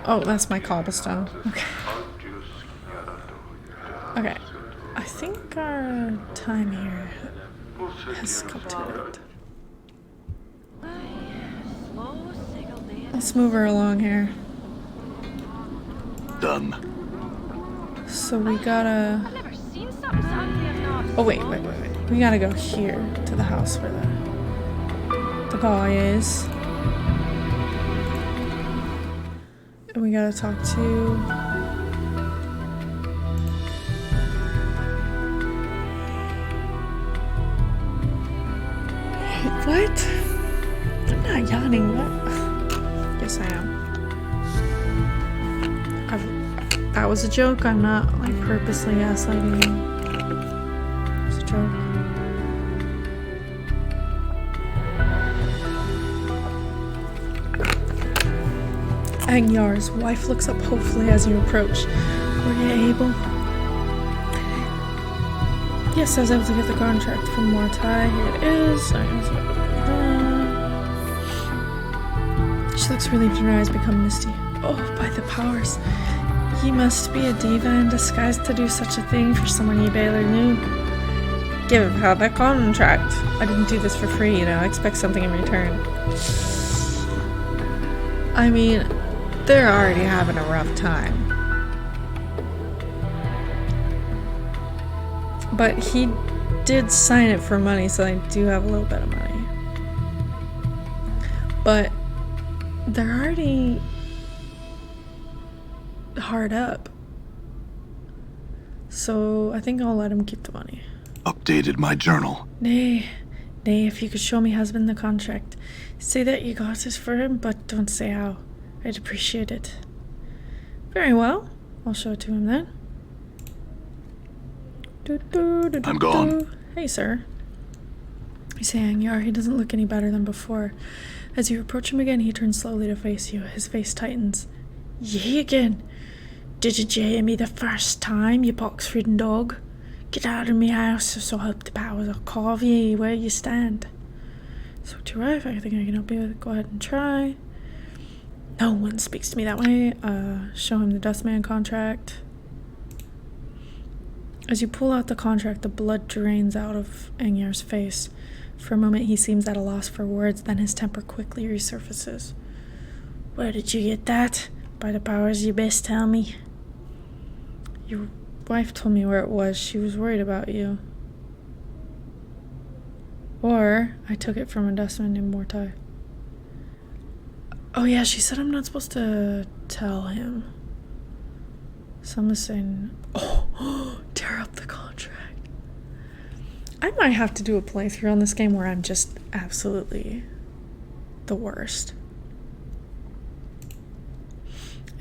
Oh, that's my cobblestone. Okay. Okay. I think our time here has come to it. Let's move her along here. Done. So we gotta... Oh, wait. We gotta go here to the house where the guy is. And we gotta talk to... What? I'm not yawning, what? Yes, I am. That was a joke. I'm not, purposely gaslighting you. It's a joke. Agnar's wife looks up hopefully as you approach. Were you able? Yes, I was able to get the contract from Mortuary. Here it is. She looks relieved and her eyes become misty. Oh, by the powers. Ye must be a diva in disguise to do such a thing for someone ye barely knew. Give her the contract. I didn't do this for free, you know. I expect something in return. I mean, they're already having a rough time. But he did sign it for money, so they do have a little bit of money. But they're already hard up. So I think I'll let him keep the money. Updated my journal. Nay, if you could show me husband the contract. Say that you got this for him, but don't say how. I'd appreciate it. Very well. I'll show it to him then. I'm gone. Hey, sir. You say Angyar, he doesn't look any better than before. As you approach him again, he turns slowly to face you. His face tightens. Ye again? Did you jay me the first time, you box-ridden dog? Get out of me house, or so help the powers. I'll carve ye where you stand. So to arrive, I think I can help you with it. Go ahead and try. No one speaks to me that way. Show him the Dustman contract. As you pull out the contract, the blood drains out of Angyar's face. For a moment, he seems at a loss for words, then his temper quickly resurfaces. Where did you get that? By the powers, you best tell me. Your wife told me where it was. She was worried about you. Or I took it from a dustman named Mortuary. Oh yeah, she said I'm not supposed to tell him. So I'm saying, tear up the contract. I might have to do a playthrough on this game where I'm just absolutely the worst.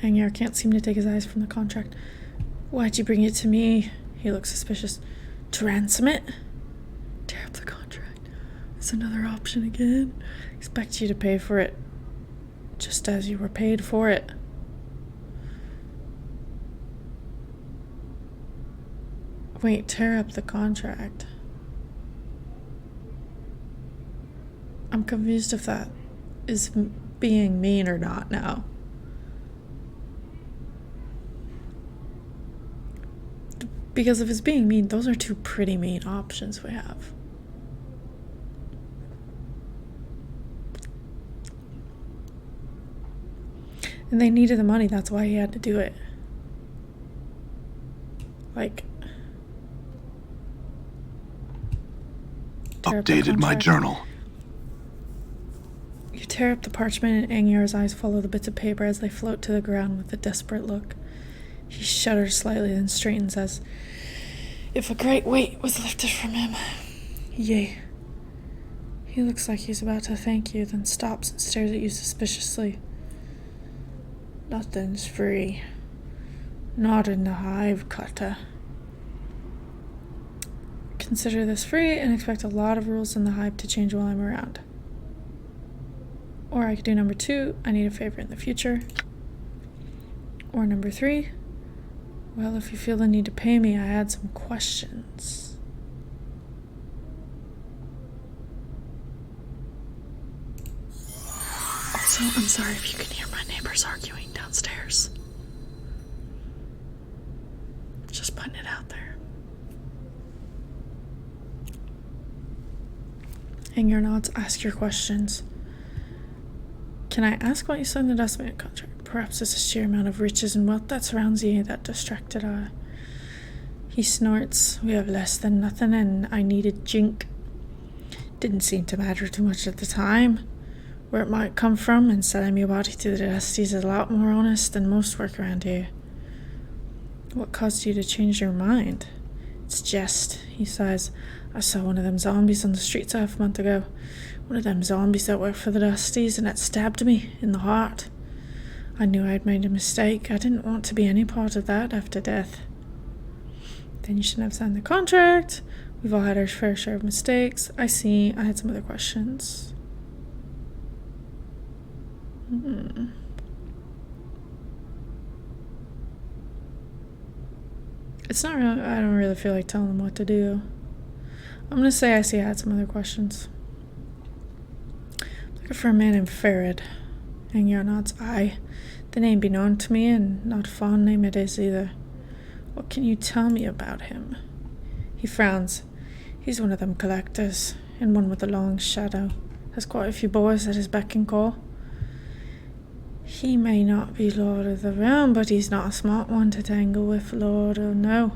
Angyar can't seem to take his eyes from the contract. Why'd you bring it to me? He looks suspicious. To ransom it? Tear up the contract. It's another option again. Expect you to pay for it, just as you were paid for it. Wait, tear up the contract. I'm confused if that is being mean or not now. Because if it's being mean, those are two pretty mean options we have. And they needed the money, that's why he had to do it. Like... Updated my journal. You tear up the parchment and Angyar's eyes follow the bits of paper as they float to the ground with a desperate look. He shudders slightly, then straightens as if a great weight was lifted from him. Yea. He looks like he's about to thank you, then stops and stares at you suspiciously. Nothing's free. Not in the hive, Cutter. Consider this free and expect a lot of rules in the hive to change while I'm around. Or I could do number 2, I need a favor in the future. Or number 3, well, if you feel the need to pay me, I had some questions. Also, I'm sorry if you can hear my neighbors arguing downstairs. Just putting it out there. Angyar nods, ask your questions. Can I ask why you signed the Dustman contract? Perhaps it's the sheer amount of riches and wealth that surrounds you that distracted eye. He snorts. We have less than nothing and I needed jink. Didn't seem to matter too much at the time. Where it might come from and selling your body to the Dusties is a lot more honest than most work around here. What caused you to change your mind? It's just, he sighs. I saw one of them zombies on the streets half a month ago. One of them zombies that worked for the Dusties, and it stabbed me in the heart. I knew I'd made a mistake. I didn't want to be any part of that after death. Then you shouldn't have signed the contract. We've all had our fair share of mistakes. I see. I had some other questions. It's not really, I don't really feel like telling them what to do. I'm gonna say I had some other questions. Looking for a man named Farid. Angier nods. Aye. The name be known to me, and not a fond name it is either. What can you tell me about him? He frowns. He's one of them collectors, and one with a long shadow. Has quite a few boys at his beck and call. He may not be Lord of the Realm, but he's not a smart one to tangle with, Lord or no.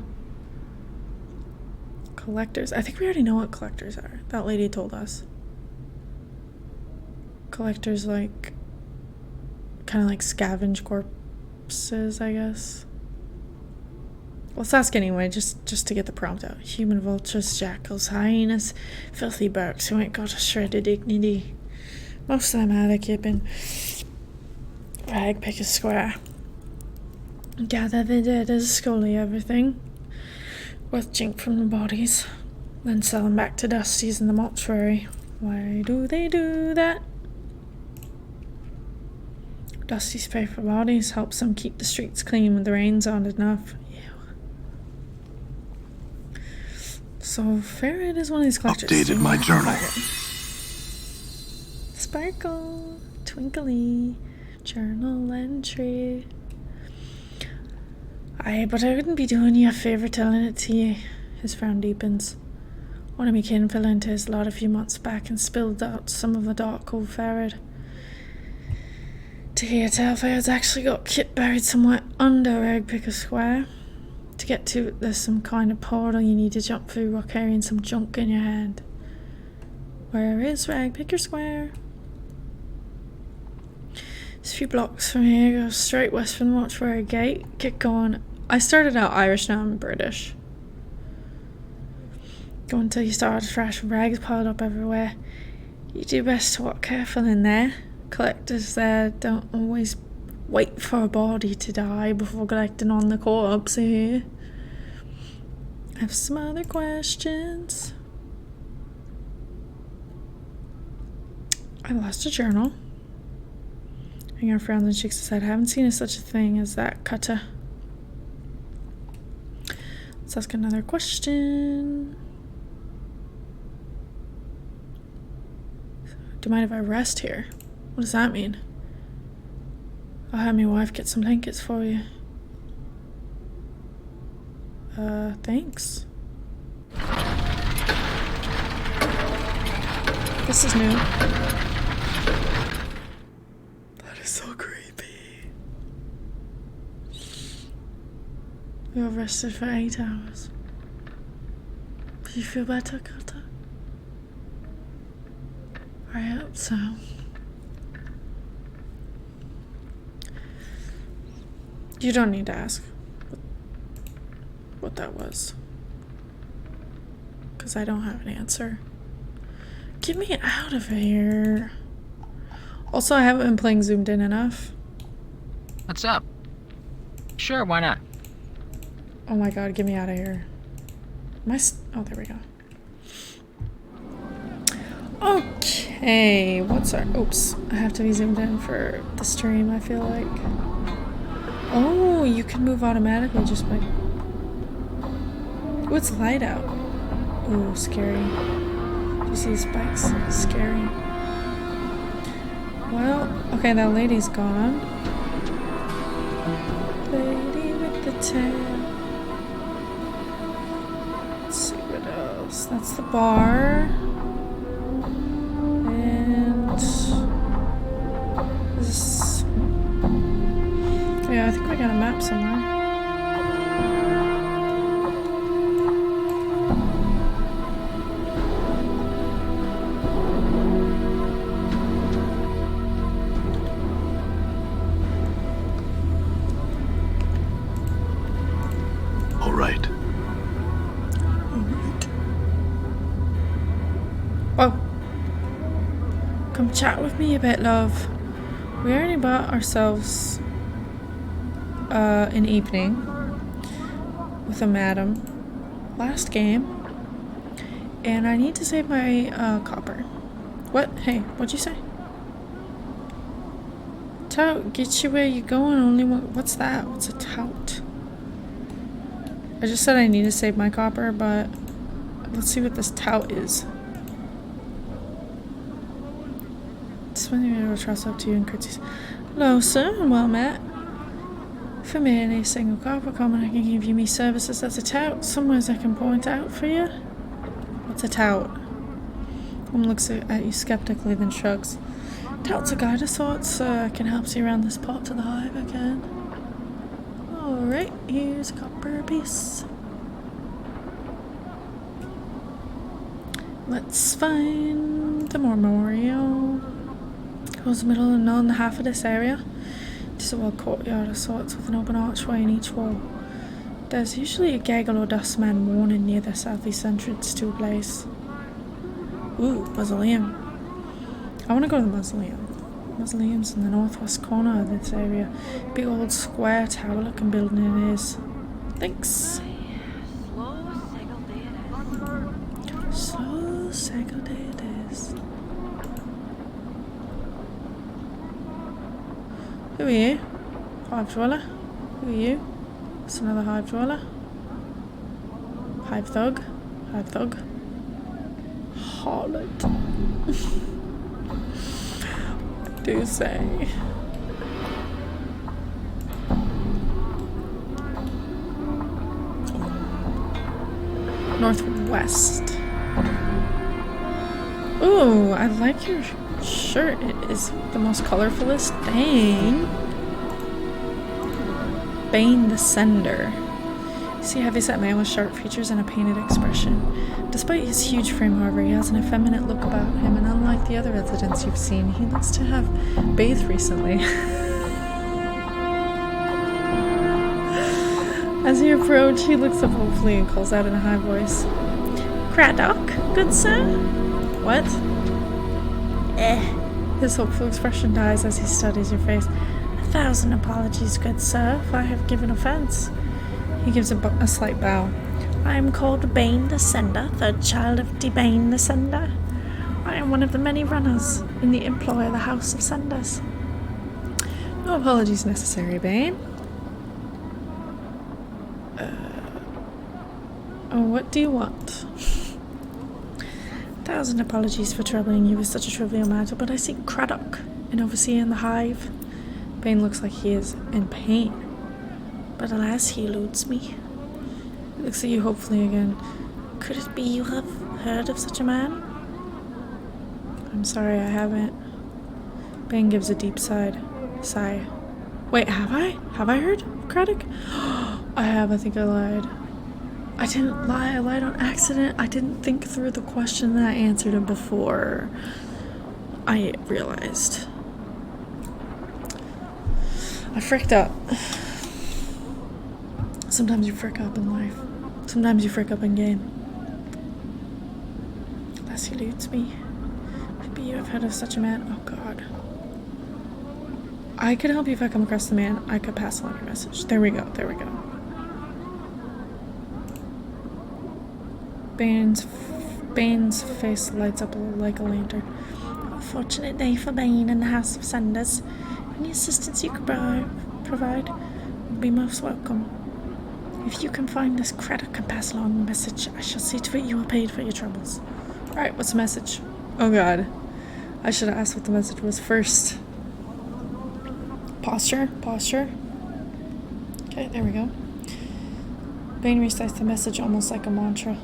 Collectors. I think we already know what collectors are. That lady told us. Collectors like... kind of like scavenge corpses, I guess. Let's ask anyway, just to get the prompt out. Human vultures, jackals, hyenas, filthy barks who ain't got a shred of dignity. Most of them are the keeping. Rag pick a square. Gather the dead as scully everything. Worth jink from the bodies. Then sell them back to Dusty's in the mortuary. Why do they do that? Dusty's pay for bodies helps them keep the streets clean when the rains aren't enough. So Ferret is one of these collectors. Updated my journal. Sparkle, twinkly, journal entry. Aye, but I wouldn't be doing you a favour telling it to you. His frown deepens. One of me kin fell into his lot a few months back and spilled out some of the dark old Ferret. To hear tell, Ferret's actually got Kit buried somewhere under Ragpicker Square. To get to it, there's some kind of portal you need to jump through while carrying some junk in your hand. Where is Ragpicker Square? It's a few blocks from here, go straight west from the Mortuary gate. Get going. I started out Irish, now I'm British. Go until you start a thrash of rags piled up everywhere. You do best to walk careful in there. Collectors there don't always wait for a body to die before collecting on the corpse here. I have some other questions. I lost a journal. Hanger frowns and shakes his head. I haven't seen such a thing as that cutter. Let's ask another question. Do you mind if I rest here? What does that mean? I'll have my wife get some blankets for you. Thanks. This is new. That is so creepy. You were rested for 8 hours. Do you feel better, Carter? I hope so. You don't need to ask what that was. Because I don't have an answer. Get me out of here. Also, I haven't been playing zoomed in enough. What's up? Sure, why not? Oh my god, get me out of here. Oh, there we go. Okay, what's our... Oops, I have to be zoomed in for the stream, I feel like. Oh, you can move automatically just by... Ooh, it's light out. Ooh, scary. Do you see the spikes? Scary. Well, okay, that lady's gone. Lady with the tail. Let's see what else. That's the bar. And... this... Yeah, I think we got a map somewhere. All right. Whoa. Come chat with me a bit, love. We already bought ourselves an evening with a madam last game, and I need to save my copper. What? Hey, what'd you say? Tout, get you where you're going. Only one. What's that? What's a tout? I just said I need to save my copper, but let's see what this tout is. It's spending a trust up to you and courtesies. Hello, sir, and well met. For me, any single copper common I can give you me services as a tout. Somewheres I can point out for you. What's a tout? Woman looks at you skeptically, then shrugs. Tout's a guide of sorts. I can help you around this part to the hive again. Alright, here's a copper piece. Let's find the memorial. Towards the middle and northern half of this area. It is a walled courtyard of sorts with an open archway in each wall. There's usually a gaggle or dustman mourning near the southeast entrance to a place. Ooh, mausoleum. I want to go to the mausoleum. Mausoleum's in the northwest corner of this area. Big old square tower looking building it is. Thanks. Slow cycle day it is. Who are you? Hive dweller? Who are you? It's another hive dweller. Hive thug? Hive thug? Harlot. What do you say? Northwest. Ooh, I like your shirt. It is the most colorfulest thing. Bane the Sender. See a heavy-set man with sharp features and a painted expression. Despite his huge frame, however, he has an effeminate look about him, and unlike the other residents you've seen, he looks to have bathed recently. As you approach, he looks up hopefully and calls out in a high voice. Craddock, good sir? What? His hopeful expression dies as he studies your face. 1,000 apologies, good sir, if I have given offense. He gives a slight bow. I am called Bane the Sender, third child of Bane the Sender. I am one of the many runners in the employ of the House of Senders. No apologies necessary, Bane. What do you want? 1,000 apologies for troubling you with such a trivial matter, but I seek Craddock, an overseer in the hive. Bane looks like he is in pain, but alas, he eludes me. He looks at you hopefully again. Could it be you have heard of such a man? I'm sorry, I haven't. Bane gives a deep sigh. Wait, have I? Have I heard of Craddock? I have, I think I lied. I didn't lie, I lied on accident. I didn't think through the question that I answered it before I realized. I fricked up. Sometimes you frick up in life. Sometimes you frick up in game. Unless he eludes me. Maybe you have heard of such a man. Oh god. I could help you if I come across the man. I could pass along your message. There we go, there we go. Bane's face lights up like a lantern. A fortunate day for Bane and the House of Senders. Any assistance you could provide would be most welcome. If you can find this Craddock and pass along the message, I shall see to it you are paid for your troubles. Alright, what's the message? Oh god. I should have asked what the message was first. Posture? Okay, there we go. Bane recites the message almost like a mantra.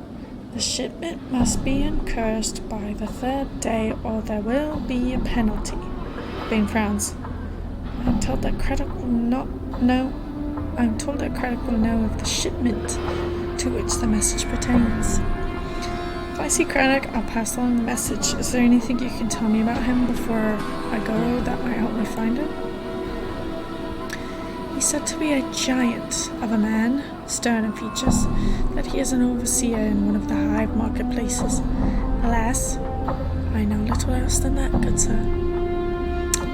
The shipment must be uncursed by the third day, or there will be a penalty. Bane frowns. I'm told that Craddock will know of the shipment to which the message pertains. If I see Craddock, I'll pass along the message. Is there anything you can tell me about him before I go that might help me find him? He's said to be a giant of a man, stern in features, that he is an overseer in one of the hive marketplaces. Alas, I know little else than that, good sir.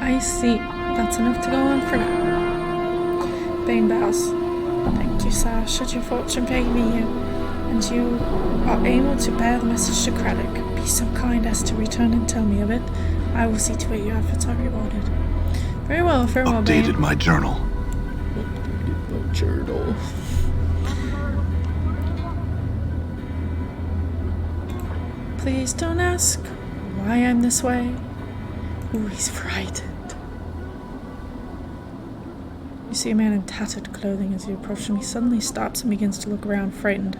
I see. That's enough to go on for now. Bane bows. Thank you, sir. Should your fortune favour you, and you are able to bear the message to Craddock, be so kind as to return and tell me of it. I will see to it your efforts are rewarded. Very well, Bane. Updated my journal. Please don't ask why I'm this way. Ooh, he's frightened. You see a man in tattered clothing as you approach him. He suddenly stops and begins to look around, frightened.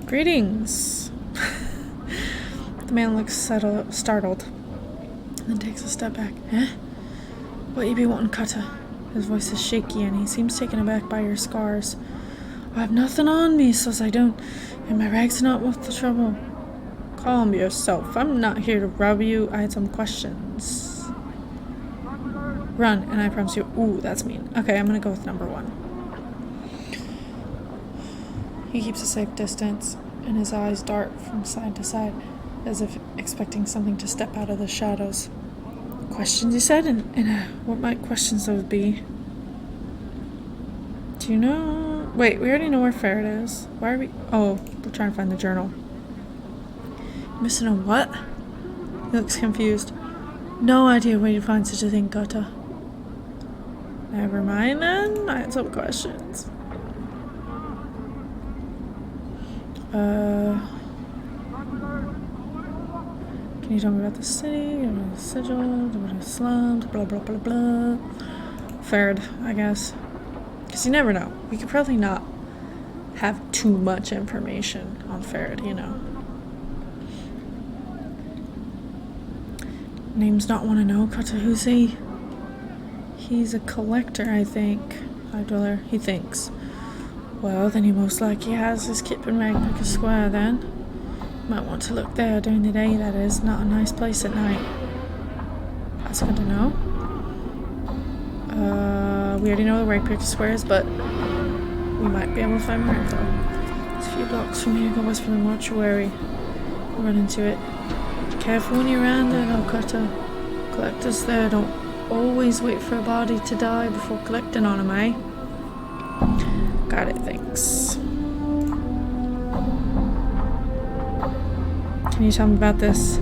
Greetings! The man looks startled, and then takes a step back. Eh? What you be wanting, Cutter? His voice is shaky, and he seems taken aback by your scars. I have nothing on me, says I don't, and my rags are not worth the trouble. Calm yourself. I'm not here to rob you. I had some questions. Run, and I promise you. Ooh, that's mean. Okay, I'm gonna go with number 1. He keeps a safe distance, and his eyes dart from side to side, as if expecting something to step out of the shadows. Questions, you said? And what might questions those be? Do you know? Wait, we already know where Ferret is. Why are we? Oh, we're trying to find the journal. Missing a what? He looks confused. No idea where you find such a thing, Gota. Never mind then. I had some questions. Can you tell me about the city, about the Sigil, about the slabs, blah blah blah blah. Fared, I guess. Because you never know. We could probably not have too much information on Fared, you know. Name's not want to know, Kata, who's he? He's a collector, I think. $5, he thinks. Well, then he most likely has his kip in Magpicker Square, then. Might want to look there during the day, that is. Not a nice place at night. That's good to know. We already know where Magpicker Square is, but we might be able to find more info. It's a few blocks from here, go west from the Mortuary. We'll run into it. Careful when you're around there, though, Cutter. Collectors there don't always wait for a body to die before collecting on them, eh? Got it, thanks. Can you tell me about this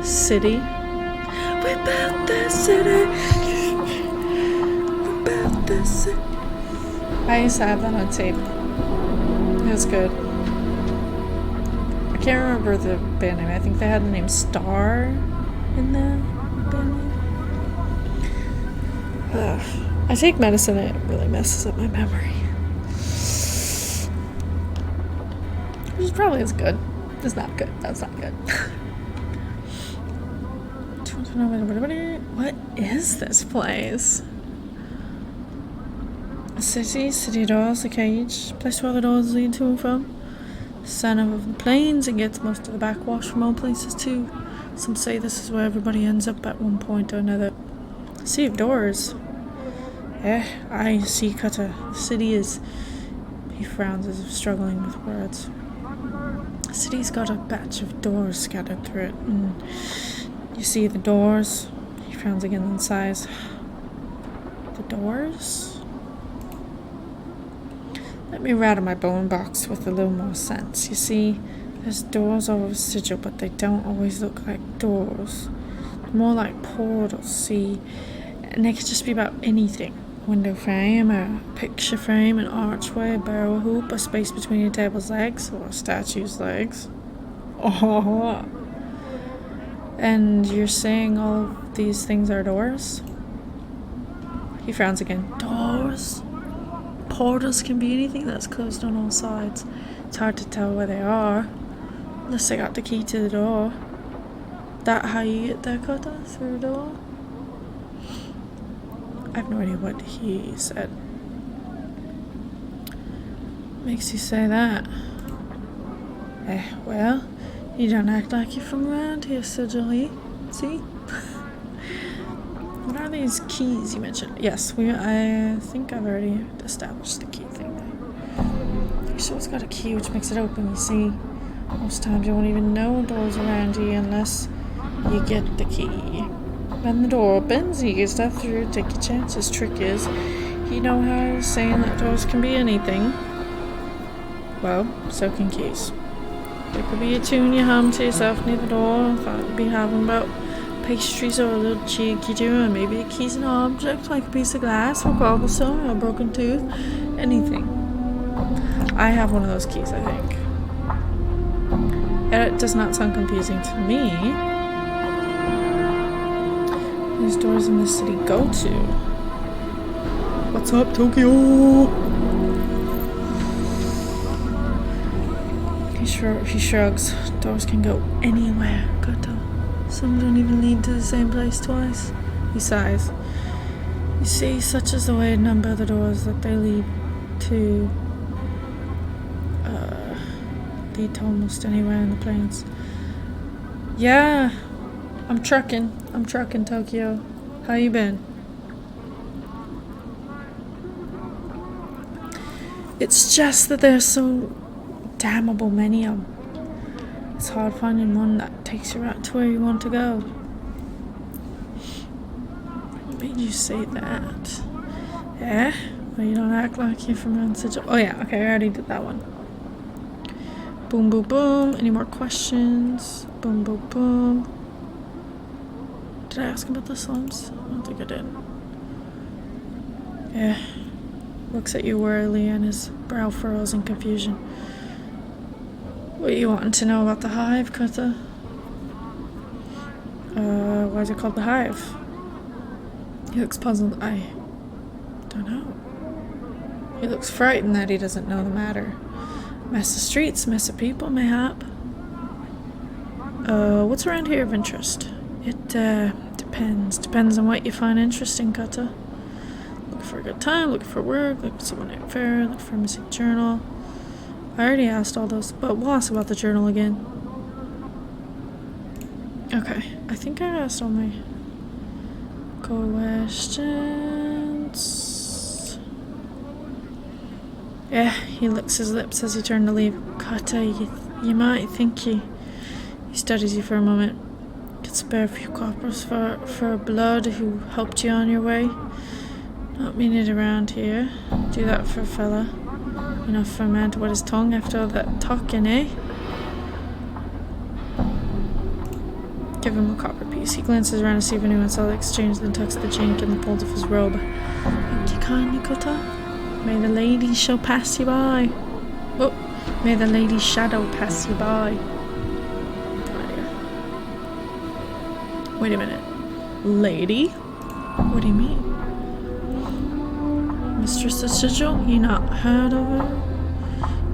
city? We're about this city. We're about this city. I used to have that on tape. It was good. I can't remember the band name. I think they had the name Star in the band name. Ugh. I take medicine and it really messes up my memory. Which probably is good. It's not good. That's not good. What is this place? A city doors, a cage, place where the doors lead to and from. Center of the plains, it gets most of the backwash from all places too. Some say this is where everybody ends up at one point or another. Sea of doors. I see, Cutter. The city is... He frowns as if struggling with words. The city's got a batch of doors scattered through it, and you see the doors. He frowns again and sighs. The doors? Let me rattle my bone box with a little more sense. You see, there's doors all over Sigil, but they don't always look like doors. They're more like portals, see? And they could just be about anything. Window frame, a picture frame, an archway, a barrel hoop, a space between a table's legs, or a statue's legs. Oh. And you're saying all of these things are doors? He frowns again. Doors? Portals can be anything that's closed on all sides. It's hard to tell where they are, unless they got the key to the door. That how you get there, Kota? Through the door? I have no idea what he said. Makes you say that? Well, you don't act like you're from around here, Sigil. See? What are these keys you mentioned? Yes, I think I've already established the key thing. Your soul's got a key which makes it open, you see. Most times you won't even know doors around you unless you get the key. When the door opens, you can step through, take your chances. Trick is, you know how I was saying that doors can be anything? Well, so can keys. There could be a tune you hum to yourself near the door. Thought you'd be having about pastries or a little cheeky tune, and maybe a key's an object like a piece of glass or cobblestone or a broken tooth. Anything. I have one of those keys, I think. It does not sound confusing to me. these doors in the city go to? What's up, Tokyo? He shrugs. Doors can go anywhere, Koto. Some don't even lead to the same place twice. He sighs. You see, such is the way a number of the doors that they lead to almost anywhere in the plains. Yeah, I'm trucking, Tokyo. How you been? It's just that there's so damnable many of them. It's hard finding one that takes you right to where you want to go. What made you say that? Yeah? Well, you don't act like you're from around Sigil. Oh yeah, okay, I already did that one. Boom, boom, boom. Any more questions? Boom, boom, boom. Did I ask about the slums? I don't think I did. Yeah. Looks at you warily and his brow furrows in confusion. What are you wanting to know about the hive, Kota? Why is it called the hive? He looks puzzled. I don't know. He looks frightened that he doesn't know the matter. Mess of streets, mess of people, mayhap. What's around here of interest? It, depends. Depends on what you find interesting, Kata. Looking for a good time, looking for work, looking for someone named Fair, looking for a missing journal. I already asked all those, but we'll ask about the journal again. Okay, I think I asked all my questions. Yeah, he licks his lips as he turned to leave. Kata, you might think he studies you for a moment. Could spare a few coppers for a blood who helped you on your way. Not mean it around here. Do that for a fella. Enough for a man to wet his tongue after all that talking, eh? Give him a copper piece. He glances around to see if anyone saw the exchange, then tucks the chink in the folds of his robe. Thank you kindly, Kota. May the ladies shall pass you by. Oh, may the lady's shadow pass you by. Wait a minute. Lady? What do you mean? Mistress of Sigil? You not heard of her?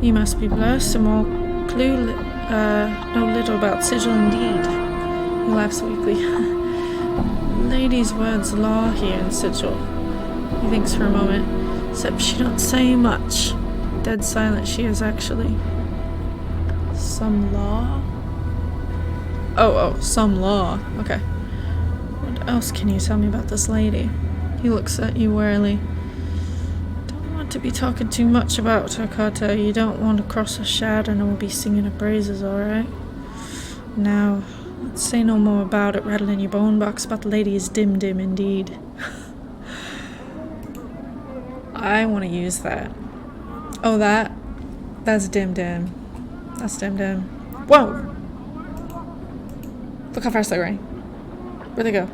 You must be blessed and more know little about Sigil indeed. He laughs weakly. Lady's words law here in Sigil. He thinks for a moment. Except she don't say much. Dead silent she is actually. Some law? Oh, some law. Okay. What else can you tell me about this lady? He looks at you warily. Don't want to be talking too much about her, Kata. You don't want to cross a shad and we'll be singing her praises, alright? Now, let's say no more about it, rattling your bone box about the lady is dim indeed. I want to use that. Oh, that's dim. That's dim. Whoa! Look how fast they ran. Where'd they go?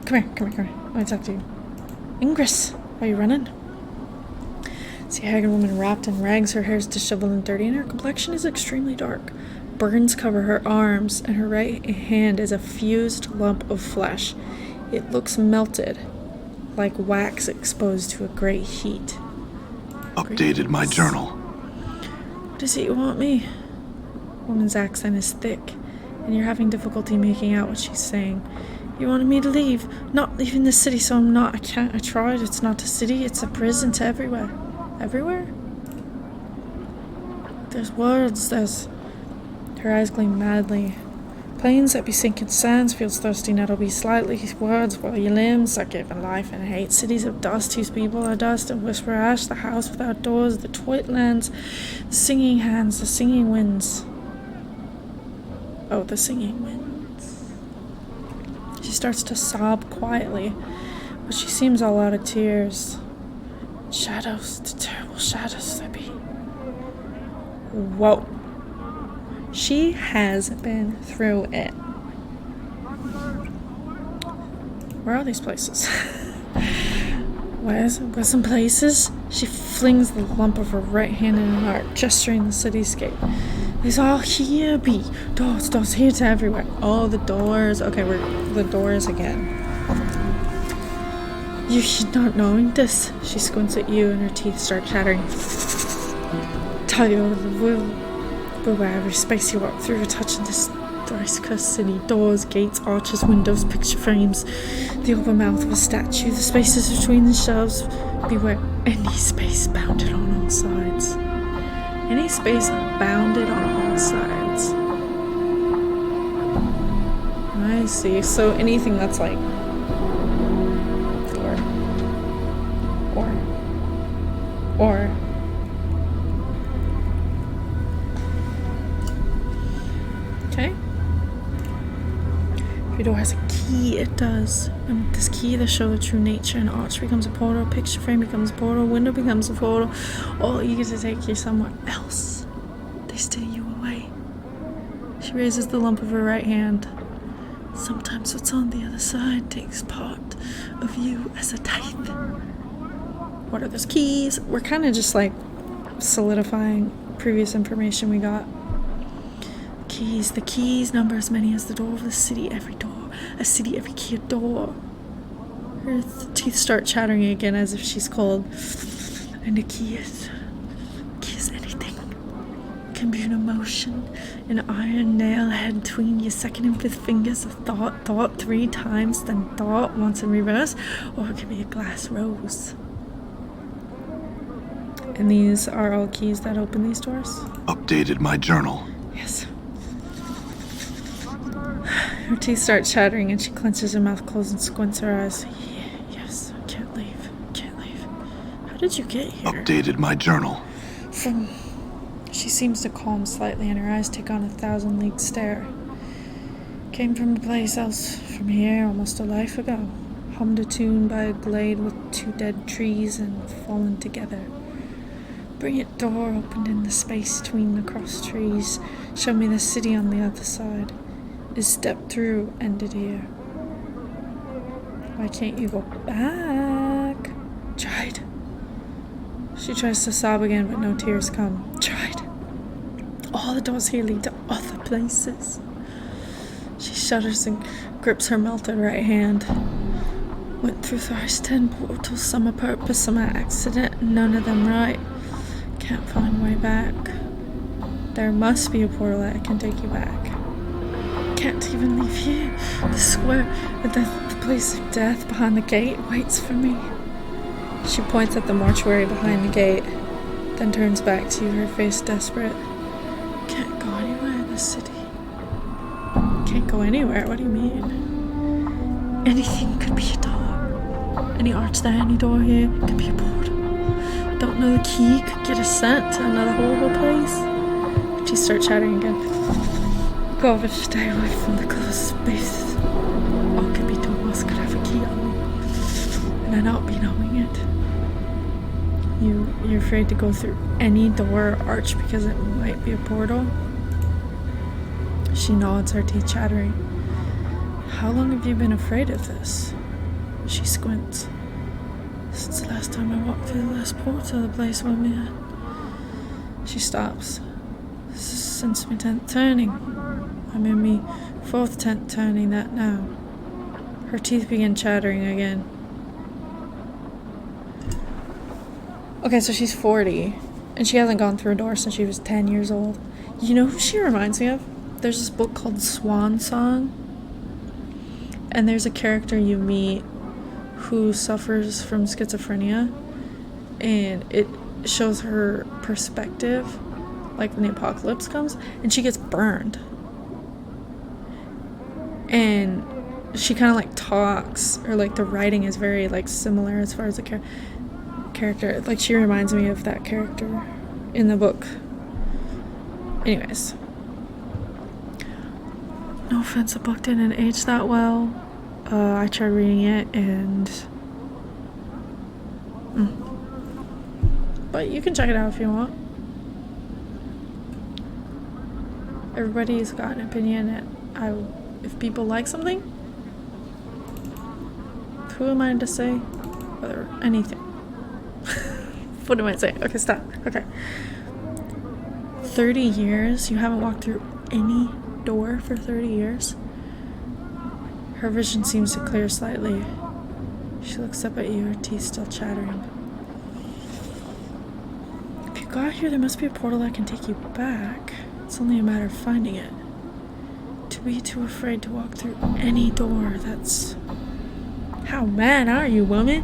Come here. Let me talk to you. Ingress, are you running? See a haggard woman wrapped in rags, her hair is disheveled and dirty, and her complexion is extremely dark. Burns cover her arms, and her right hand is a fused lump of flesh. It looks melted, like wax exposed to a great heat. Updated my journal. What is it you want me? Woman's accent is thick, and you're having difficulty making out what she's saying. You wanted me to leave. Not leaving the city, so I'm not. I can't. I tried. It's not a city. It's a prison to everywhere. Everywhere? There's worlds. There's... Her eyes gleam madly. Plains that be sinking sands, fields thirsty nettle be slightly words while your limbs are given life and hate. Cities of dust whose people are dust and whisper ash, the house without doors, the Outlands, the singing hands, the singing winds. Oh, the singing winds. She starts to sob quietly, but she seems all out of tears. Shadows, the terrible shadows there be. Whoa. She has been through it. Where are these places? Where's some places? She flings the lump of her right hand in an arc, gesturing the cityscape. It's all here, B. Doors here to everywhere. Oh, the doors. Okay, we're the doors again. You're not knowing this. She squints at you and her teeth start chattering. Tell you of the will. But where every space you walk through, you're touching this thrice-cursed city. Doors, gates, arches, windows, picture frames. The open mouth of a statue. The spaces between the shelves. Beware any space bounded on all sides. Any space bounded on all sides. I see. So anything that's like or okay. If your door has a key, it does. And with this key, they show the true nature. An arch becomes a portal, a picture frame becomes a portal, a window becomes a portal, all eager to take you somewhere else. They steal you away. She raises the lump of her right hand. Sometimes what's on the other side takes part of you as a tithe. What are those keys? We're kind of just like solidifying previous information we got. Keys. The keys number as many as the door of the city. Every door. A city, every key, a door. Her teeth start chattering again as if she's cold. And a key is anything. Can be an emotion. An iron nail head between your second and fifth fingers of thought 3 times, then thought once in reverse. Or it can be a glass rose. And these are all keys that open these doors? Updated my journal. Yes. Her teeth start chattering and she clenches her mouth closed and squints her eyes. Yes, can't leave. How did you get here? Updated my journal. She seems to calm slightly and her eyes take on a 1,000-league stare. Came from a place else, from here almost a life ago. Hummed a tune by a glade with 2 dead trees and fallen together. Bring it door opened in the space between the crossed trees. Show me the city on the other side. Is step through ended here? Why can't you go back? Tried. She tries to sob again, but no tears come. Tried. All the doors here lead to other places. She shudders and grips her melted right hand. Went through thrice 10 portals, some a purpose, some an accident, none of them right. Can't find way back. There must be a portal that can take you back. Can't even leave here. The square, the place of death behind the gate waits for me. She points at the mortuary behind the gate, then turns back to you, her face desperate. Can't go anywhere in the city. Can't go anywhere? What do you mean? Anything could be a door. Any arch there, any door here could be a portal. Don't know the key could get us sent to another horrible place. She starts chattering again. Go over, stay away from the closed spaces. All could be doors, could have a key on me. And I not be knowing it. You're afraid to go through any door or arch because it might be a portal? She nods, her teeth chattering. How long have you been afraid of this? She squints. Since the last time I walked through the last portal the place where we had. She stops. Since my 10th turning. I'm in me 4th 10th turning that now. Her teeth begin chattering again. Okay, so she's 40. And she hasn't gone through a door since she was 10 years old. You know who she reminds me of? There's this book called Swan Song. And there's a character you meet who suffers from schizophrenia, and it shows her perspective, like when the apocalypse comes, and she gets burned. And she kind of like talks, or like the writing is very like similar as far as the character. Like she reminds me of that character in the book. Anyways. No offense, the book didn't age that well. I tried reading it and... But you can check it out if you want. Everybody's got an opinion, and if people like something, who am I to say? Whether anything. What am I saying? Okay, stop. Okay. 30 years? You haven't walked through any door for 30 years? Her vision seems to clear slightly. She looks up at you, her teeth still chattering. If you got here, there must be a portal that can take you back. It's only a matter of finding it. To be too afraid to walk through any door, that's... How mad are you, woman?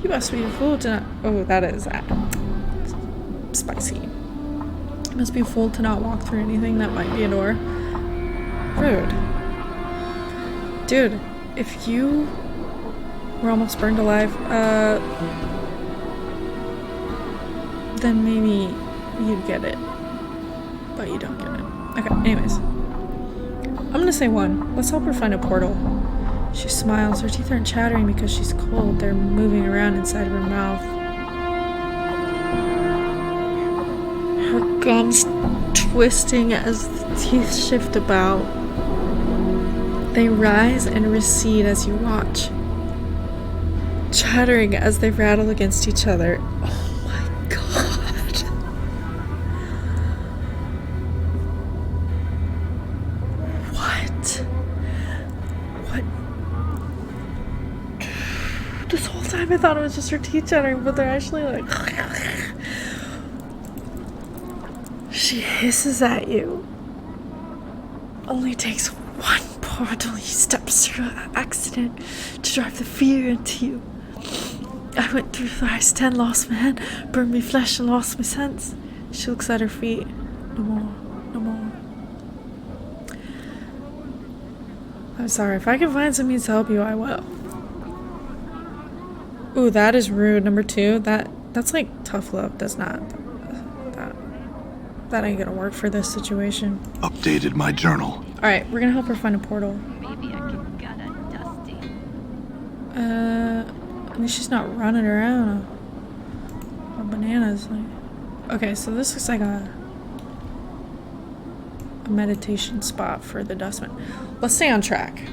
You must be a fool to not... Oh, that is spicy. You must be a fool to not walk through anything that might be a door. Rude. Dude, if you were almost burned alive, then maybe you'd get it. But you don't get it. Okay, anyways. I'm gonna say 1. Let's help her find a portal. She smiles. Her teeth aren't chattering because she's cold. They're moving around inside of her mouth. Her gums twisting as the teeth shift about. They rise and recede as you watch, chattering as they rattle against each other. Oh my god. What? This whole time I thought it was just her teeth chattering, but they're actually like... She hisses at you. Only takes one portal he steps through an accident to drive the fear into you. I went through thrice 10, lost my hand, burned me flesh and lost my sense. She looks at her feet. No more, no more. I'm sorry, if I can find some means to help you, I will. Ooh, that is rude. Number 2, that's like tough love. Does not. That ain't gonna work for this situation. Updated my journal. Alright, we're gonna help her find a portal. Maybe I can gut a Dusty. At least she's not running around on bananas. Like. Okay, so this looks like a meditation spot for the dustman. Let's stay on track.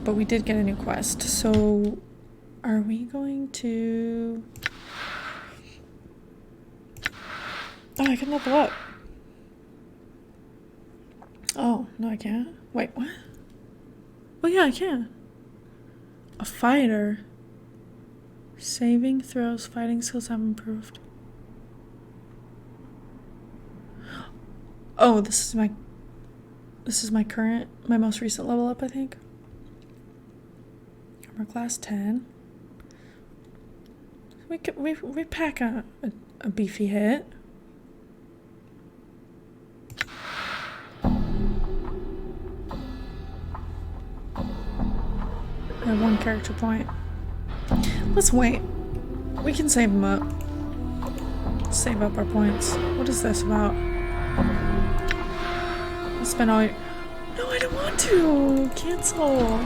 But we did get a new quest, so are we going to... Oh, I can level up. Oh, no I can't. Wait, what? Oh yeah, I can. A fighter. Saving throws, fighting skills have improved. Oh, this is my most recent level up, I think. Armor class 10. We pack a beefy hit. I have 1 character point. Let's wait. We can save them up. Save up our points. What is this about? Let's spend all your... No, I don't want to! Cancel!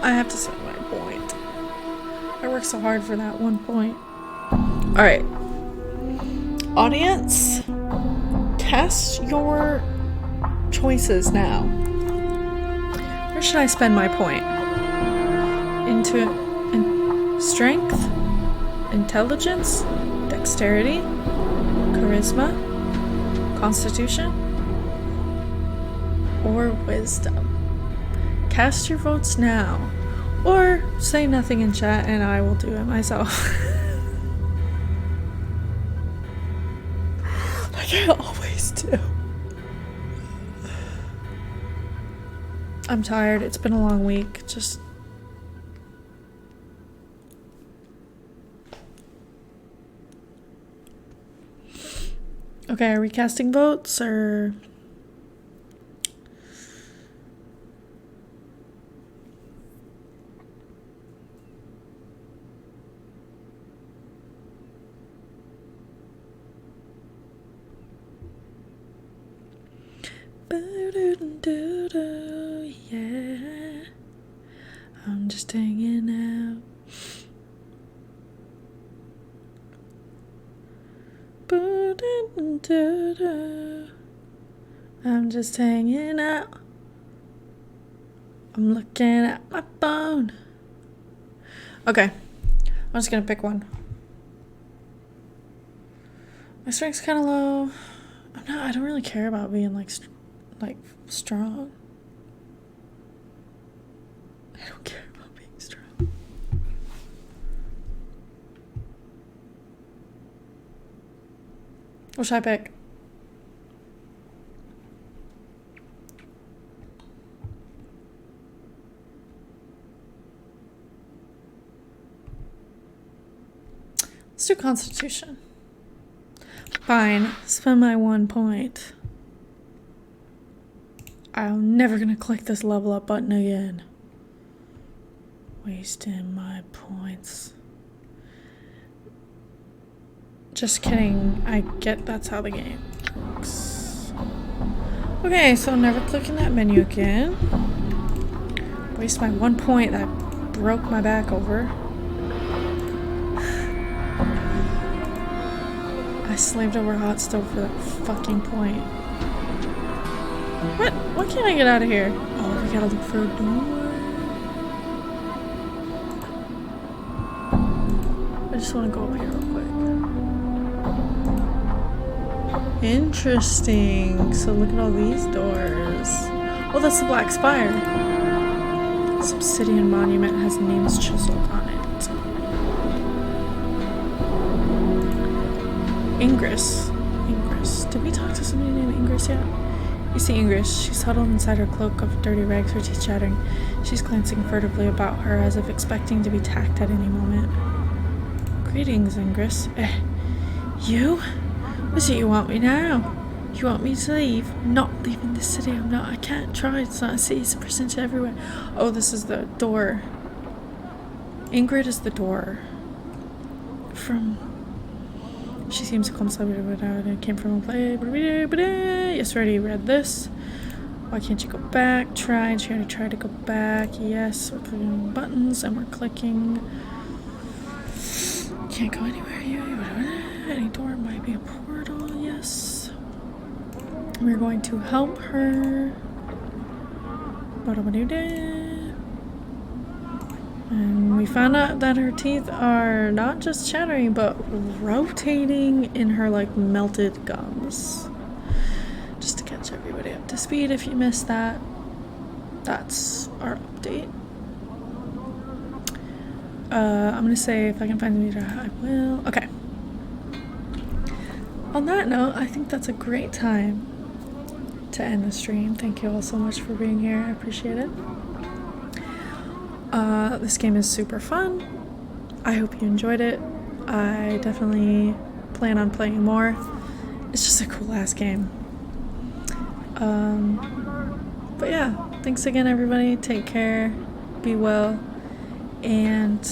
I have to save my point. I worked so hard for that 1 point. Alright. Audience, cast your choices now. Where should I spend my point? Into strength, intelligence, dexterity, charisma, constitution, or wisdom? Cast your votes now, or say nothing in chat and I will do it myself. Like I always do. I'm tired. It's been a long week. Just... Okay, are we casting votes or... Yeah, I'm just hanging out. I'm just hanging out. I'm looking at my phone. Okay, I'm just gonna pick one. My strength's kind of low. I don't really care about being like strong. I don't care about being strong. What should I pick? Let's do Constitution. Fine, spend my 1 point. I'm never gonna click this level up button again. Wasting my points. Just kidding. I get that's how the game works. Okay, so never clicking that menu again. Waste my 1 point that broke my back over. I slaved over a hot stove for that fucking point. What? Why can't I get out of here? Oh, we gotta look for a door. I just want to go up here real quick. Interesting. So look at all these doors. Oh, that's the Black Spire. This obsidian monument has names chiseled on it. Ingress. Did we talk to somebody named Ingress yet? You see Ingress. She's huddled inside her cloak of dirty rags, her teeth chattering. She's glancing furtively about her as if expecting to be attacked at any moment. Greetings, Ingress. You? What is it you want me now? You want me to leave? I'm not leaving the city. I can't try. It's not a city. It's a prison everywhere. Oh, this is the door. Ingrid is the door. She seems to come slowly without it. Came from a play. Yes, already read this. Why can't you go back? She already tried to go back. Yes, we're putting buttons and we're clicking. Can't go anywhere. Any door might be a portal. Yes. We're going to help her. And we found out that her teeth are not just chattering, but rotating in her, like, melted gums. Just to catch everybody up to speed if you missed that. That's our update. I'm gonna say if I can find the meter, I will. Okay. On that note, I think that's a great time to end the stream. Thank you all so much for being here. I appreciate it. This game is super fun. I hope you enjoyed it. I definitely plan on playing more. It's just a cool ass game. But yeah, thanks again everybody. Take care, be well, and